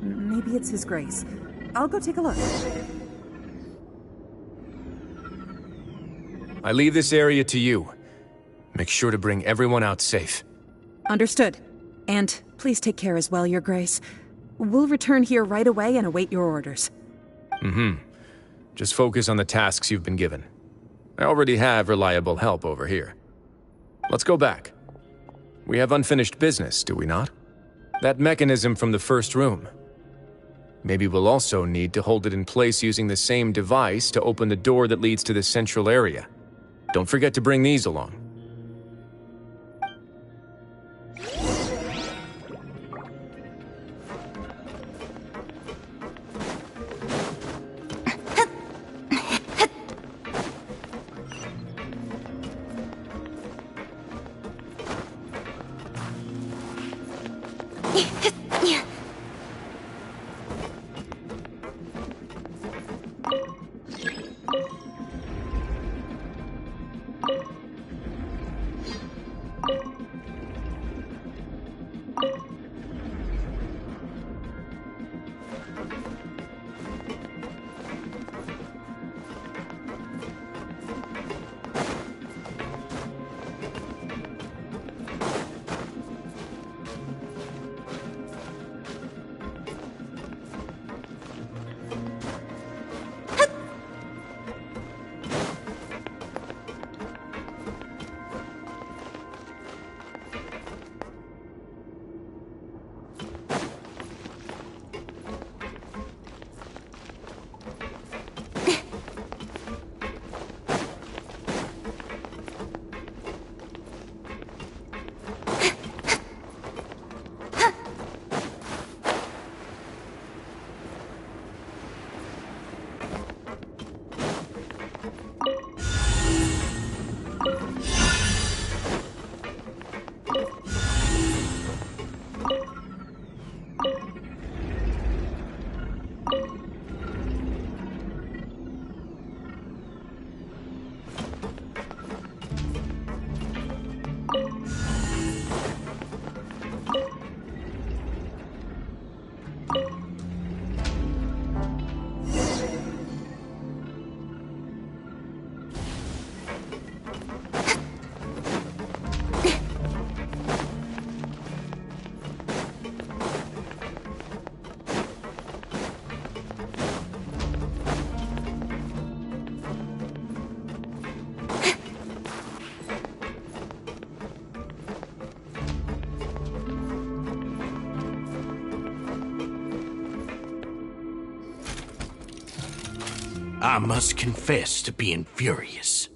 Maybe it's His Grace. I'll go take a look. I leave this area to you. Make sure to bring everyone out safe. Understood. And please take care as well, Your Grace. We'll return here right away and await your orders. Just focus on the tasks you've been given. I already have reliable help over here. Let's go back. We have unfinished business, do we not? That mechanism from the first room. Maybe we'll also need to hold it in place using the same device to open the door that leads to the central area. Don't forget to bring these along. I must confess to being furious.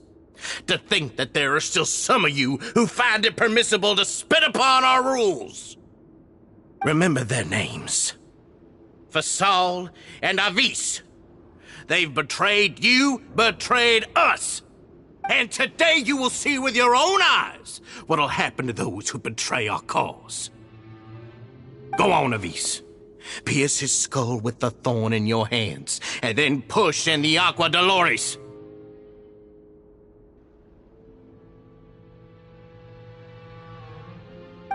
To think that there are still some of you who find it permissible to spit upon our rules. Remember their names. Fasal and Avis. They've betrayed you, betrayed us. And today you will see with your own eyes what'll happen to those who betray our cause. Go on, Avis. Pierce his skull with the thorn in your hands, and then push in the Aqua Dolores.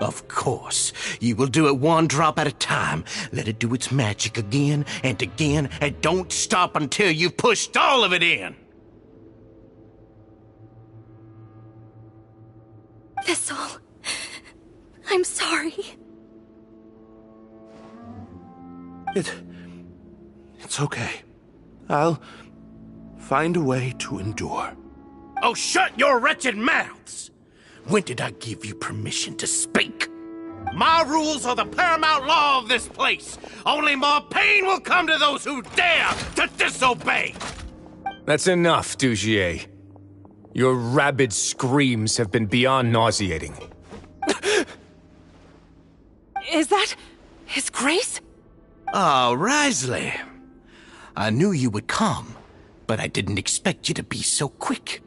Of course, you will do it one drop at a time. Let it do its magic again, and don't stop until you've pushed all of it in. Thistle, I'm sorry. It's okay. I'll find a way to endure. Oh, shut your wretched mouths! When did I give you permission to speak? My rules are the paramount law of this place. Only more pain will come to those who dare to disobey. That's enough, Dugier. Your rabid screams have been beyond nauseating. Is that His Grace? Oh, Risley. I knew you would come, but I didn't expect you to be so quick.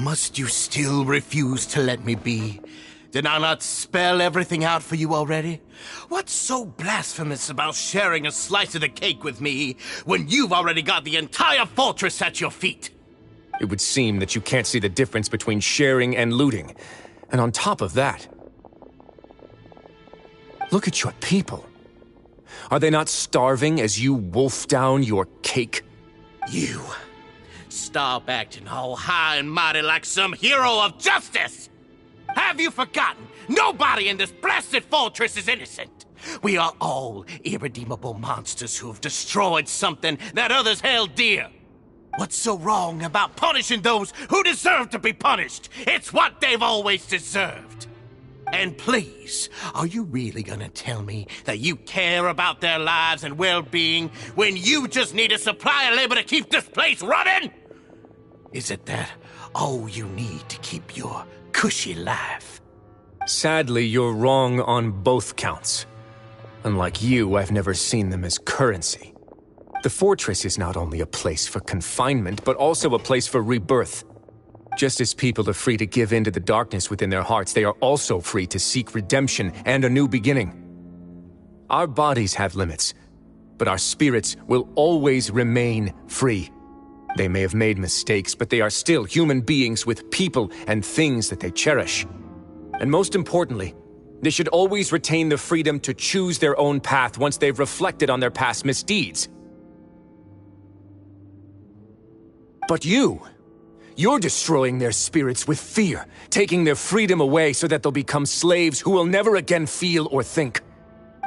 Must you still refuse to let me be? Did I not spell everything out for you already? What's so blasphemous about sharing a slice of the cake with me when you've already got the entire fortress at your feet? It would seem that you can't see the difference between sharing and looting. And on top of that, look at your people. Are they not starving as you wolf down your cake? You. Stop acting all high and mighty like some hero of justice! Have you forgotten? Nobody in this blasted fortress is innocent. We are all irredeemable monsters who have destroyed something that others held dear. What's so wrong about punishing those who deserve to be punished? It's what they've always deserved. And please, are you really gonna tell me that you care about their lives and well-being when you just need a supply of labor to keep this place running? Is it that all you need to keep your cushy life? Sadly, you're wrong on both counts. Unlike you, I've never seen them as currency. The fortress is not only a place for confinement, but also a place for rebirth. Just as people are free to give in to the darkness within their hearts, they are also free to seek redemption and a new beginning. Our bodies have limits, but our spirits will always remain free. They may have made mistakes, but they are still human beings with people and things that they cherish. And most importantly, they should always retain the freedom to choose their own path once they've reflected on their past misdeeds. But you're destroying their spirits with fear, taking their freedom away so that they'll become slaves who will never again feel or think.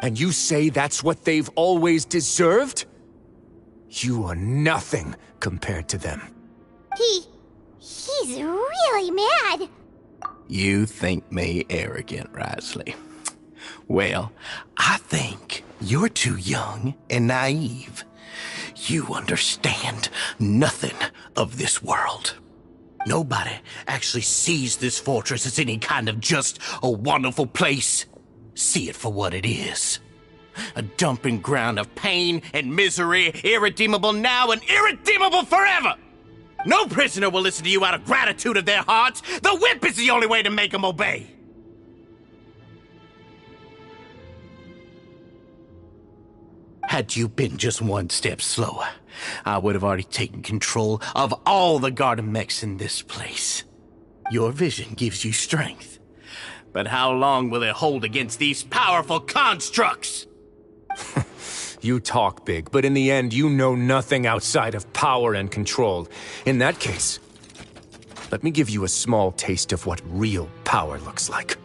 And you say that's what they've always deserved? You are nothing compared to them. He's really mad. You think me arrogant, Risley. Well, I think you're too young and naive. You understand nothing of this world. Nobody actually sees this fortress as any kind of just a wonderful place. See it for what it is. A dumping ground of pain and misery, irredeemable now and irredeemable forever! No prisoner will listen to you out of gratitude of their hearts. The whip is the only way to make them obey. Had you been just one step slower, I would have already taken control of all the garden mechs in this place. Your vision gives you strength. But how long will it hold against these powerful constructs? You talk big, but in the end, you know nothing outside of power and control. In that case, let me give you a small taste of what real power looks like.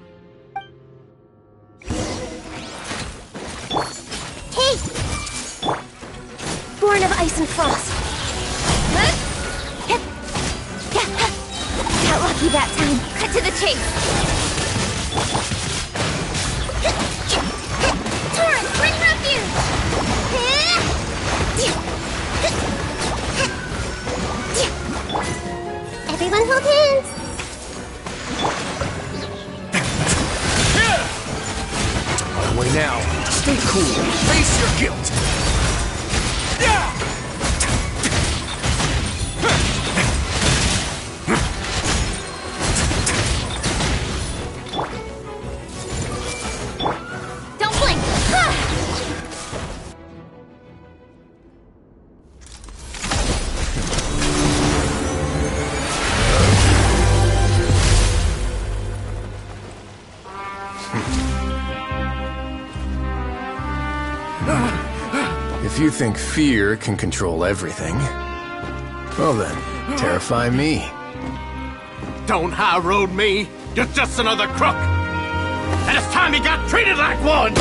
Taste! Born of ice and frost. Got lucky that time. Cut to the chase. Torrent, bring refuge! you think fear can control everything, well then, terrify me. Don't high road me. You're just another crook. And it's time you got treated like one.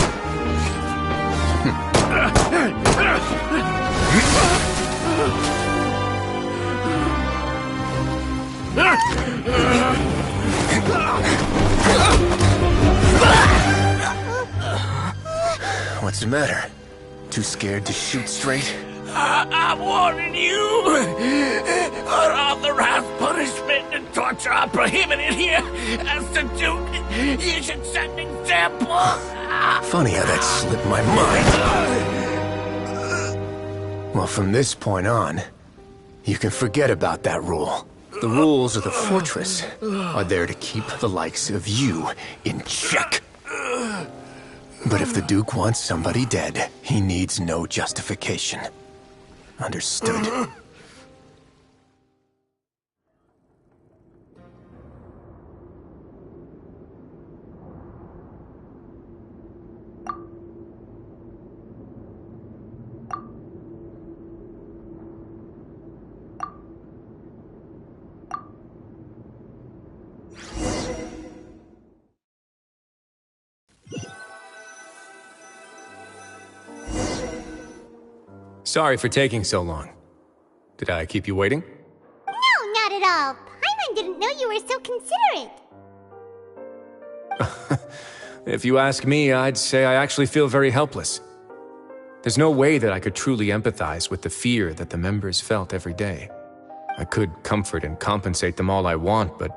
What's the matter? Too scared to shoot straight? I'm warning you! Unauthorized punishment and torture are prohibited here. As the Duke, you should set an example. Funny how that slipped my mind. Well, from this point on, you can forget about that rule. The rules of the fortress are there to keep the likes of you in check. But if the Duke wants somebody dead, he needs no justification. Understood. Sorry for taking so long. Did I keep you waiting? No, not at all. Paimon didn't know you were so considerate. If you ask me, I'd say I actually feel very helpless. There's no way that I could truly empathize with the fear that the members felt every day. I could comfort and compensate them all I want, but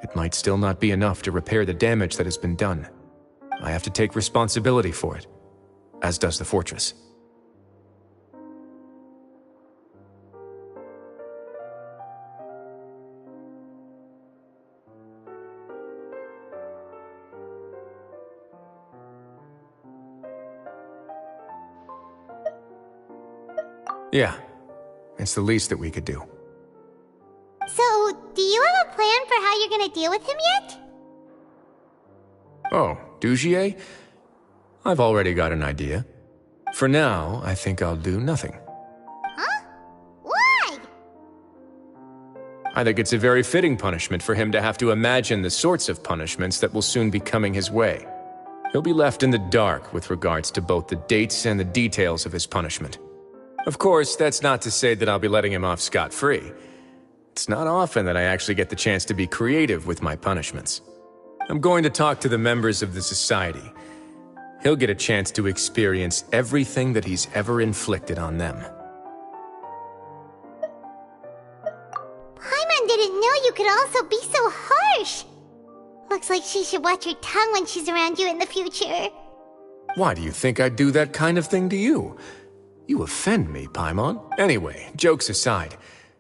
it might still not be enough to repair the damage that has been done. I have to take responsibility for it, as does the fortress. Yeah, it's the least that we could do. So, do you have a plan for how you're gonna deal with him yet? Oh, Dugier? I've already got an idea. For now, I think I'll do nothing. Huh? Why? I think it's a very fitting punishment for him to have to imagine the sorts of punishments that will soon be coming his way. He'll be left in the dark with regards to both the dates and the details of his punishment. Of course, that's not to say that I'll be letting him off scot-free. It's not often that I actually get the chance to be creative with my punishments. I'm going to talk to the members of the society. He'll get a chance to experience everything that he's ever inflicted on them. Paimon didn't know you could also be so harsh. Looks like she should watch her tongue when she's around you in the future. Why do you think I'd do that kind of thing to you? You offend me, Paimon. Anyway, jokes aside,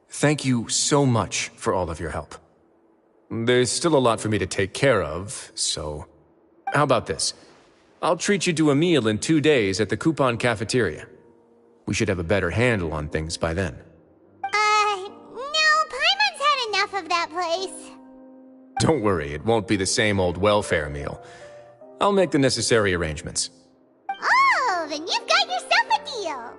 thank you so much for all of your help. There's still a lot for me to take care of, so... How about this? I'll treat you to a meal in 2 days at the Coupon Cafeteria. We should have a better handle on things by then. No, Paimon's had enough of that place. Don't worry, it won't be the same old welfare meal. I'll make the necessary arrangements. Oh, then you've got yourself a deal.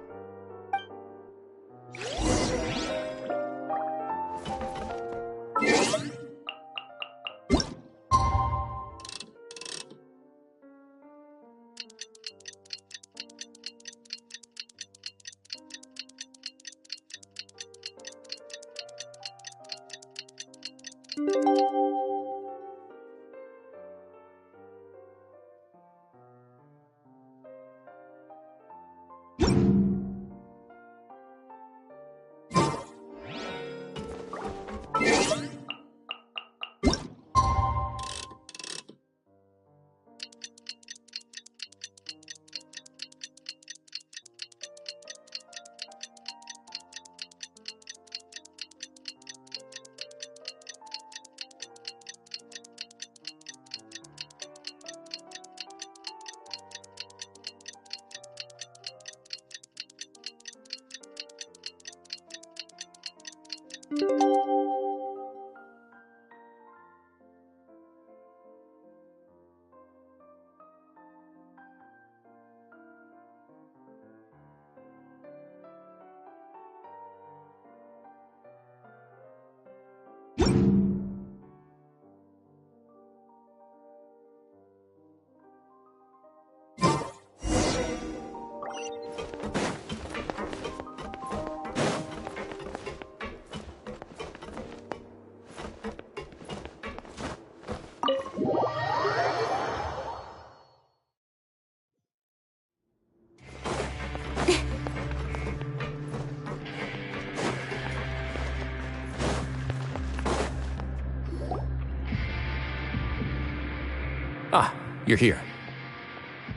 you're here.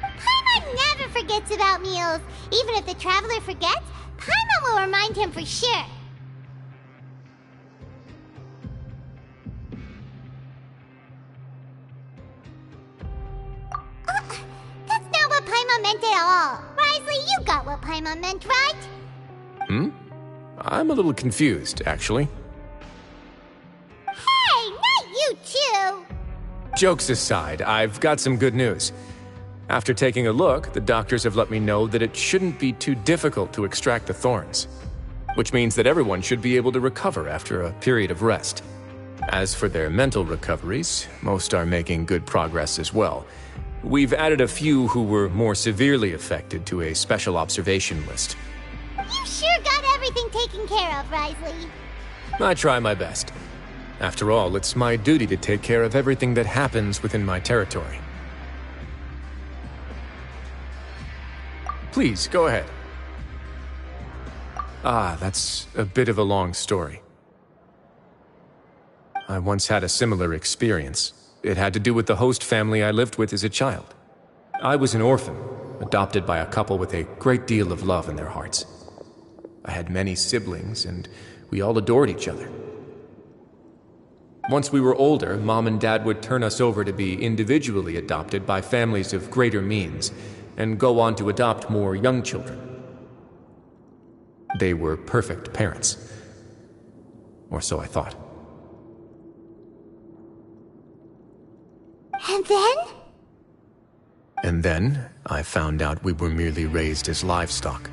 Paimon never forgets about meals. Even if the traveler forgets, Paimon will remind him for sure. That's not what Paimon meant at all. Risley, you got what Paimon meant, right? I'm a little confused, actually. Hey, not you too! Jokes aside, I've got some good news. After taking a look, the doctors have let me know that it shouldn't be too difficult to extract the thorns, which means that everyone should be able to recover after a period of rest. As for their mental recoveries, most are making good progress as well. We've added a few who were more severely affected to a special observation list. You sure got everything taken care of, Risley. I try my best. After all, it's my duty to take care of everything that happens within my territory. Please, go ahead. That's a bit of a long story. I once had a similar experience. It had to do with the host family I lived with as a child. I was an orphan, adopted by a couple with a great deal of love in their hearts. I had many siblings, and we all adored each other. Once we were older, Mom and Dad would turn us over to be individually adopted by families of greater means, and go on to adopt more young children. They were perfect parents. Or so I thought. And then? And then, I found out we were merely raised as livestock.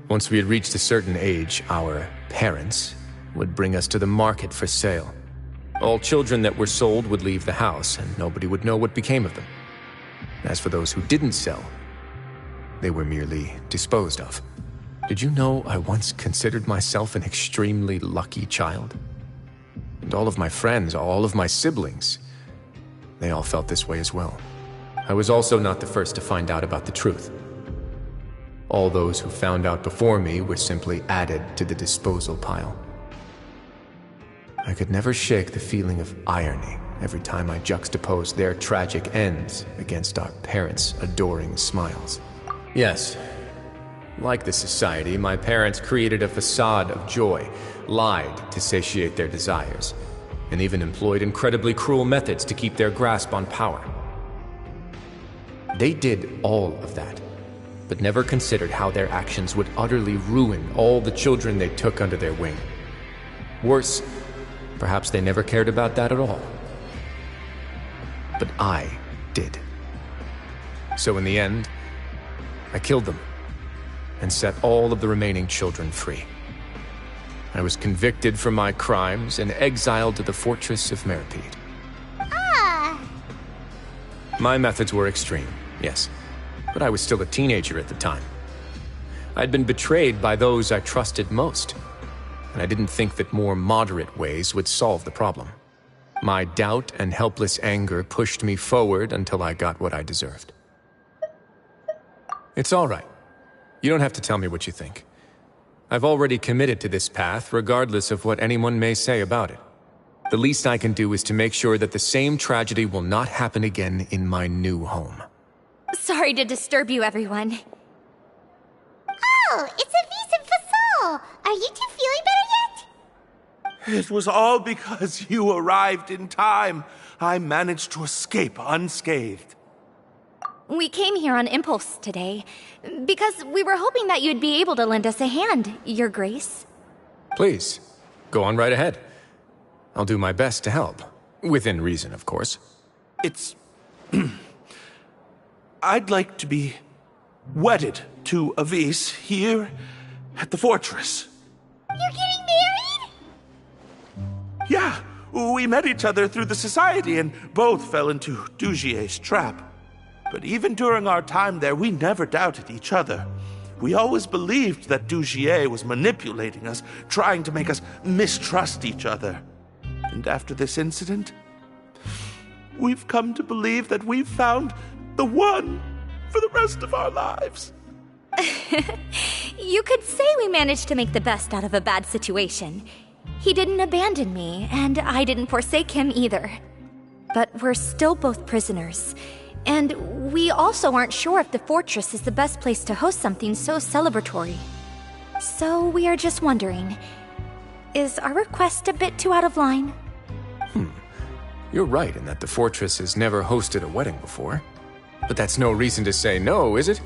Once we had reached a certain age, our parents would bring us to the market for sale. All children that were sold would leave the house, and nobody would know what became of them. As for those who didn't sell, they were merely disposed of. Did you know I once considered myself an extremely lucky child? And all of my friends, all of my siblings, they all felt this way as well. I was also not the first to find out about the truth. All those who found out before me were simply added to the disposal pile. I could never shake the feeling of irony every time I juxtaposed their tragic ends against our parents' adoring smiles. Yes, like the society, my parents created a facade of joy, lied to satiate their desires, and even employed incredibly cruel methods to keep their grasp on power. They did all of that, but never considered how their actions would utterly ruin all the children they took under their wing. Worse, perhaps they never cared about that at all. But I did. So in the end, I killed them and set all of the remaining children free. I was convicted for my crimes and exiled to the fortress of Meripede. My methods were extreme, yes, but I was still a teenager at the time. I'd been betrayed by those I trusted most, and I didn't think that more moderate ways would solve the problem. My doubt and helpless anger pushed me forward until I got what I deserved. It's all right. You don't have to tell me what you think. I've already committed to this path, regardless of what anyone may say about it. The least I can do is to make sure that the same tragedy will not happen again in my new home. Sorry to disturb you, everyone. Oh, it's Avis and Fasol! Are you two feeling better yet? It was all because you arrived in time. I managed to escape unscathed. We came here on impulse today, because we were hoping that you'd be able to lend us a hand, Your Grace. Please, go on right ahead. I'll do my best to help. Within reason, of course. It's... I'd like to be wedded to Avis here at the fortress. You're getting married? Yeah, we met each other through the society and both fell into Dugier's trap. But even during our time there, we never doubted each other. We always believed that Dugier was manipulating us, trying to make us mistrust each other. And after this incident, we've come to believe that we've found the one for the rest of our lives. You could say we managed to make the best out of a bad situation. He didn't abandon me, and I didn't forsake him either. but we're still both prisoners. And we also aren't sure if the fortress is the best place to host something so celebratory. So we are just wondering, is our request a bit too out of line? You're right in that the fortress has never hosted a wedding before. But that's no reason to say no, is it?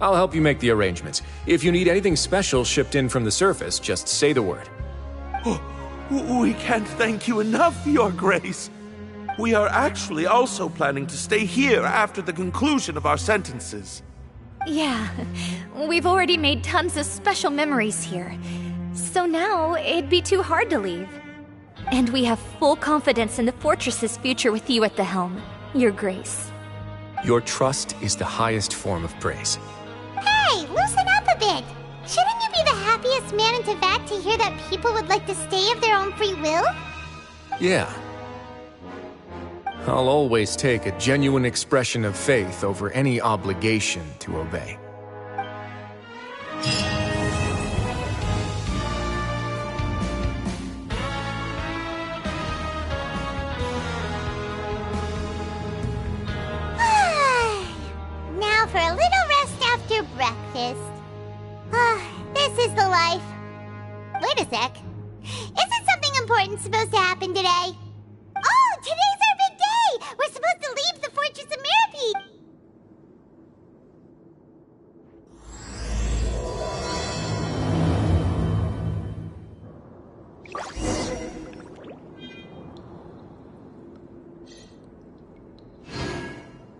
I'll help you make the arrangements. If you need anything special shipped in from the surface, just say the word. We can't thank you enough, Your Grace. We are actually also planning to stay here after the conclusion of our sentences. Yeah, we've already made tons of special memories here. So now, it'd be too hard to leave. And we have full confidence in the fortress's future with you at the helm, Your Grace. Your trust is the highest form of praise. Hey, loosen up a bit! Shouldn't you be the happiest man in Teyvat to hear that people would like to stay of their own free will? Yeah. I'll always take a genuine expression of faith over any obligation to obey. Now for a little rest after breakfast. This is the life. Wait a sec. Isn't something important supposed to happen today?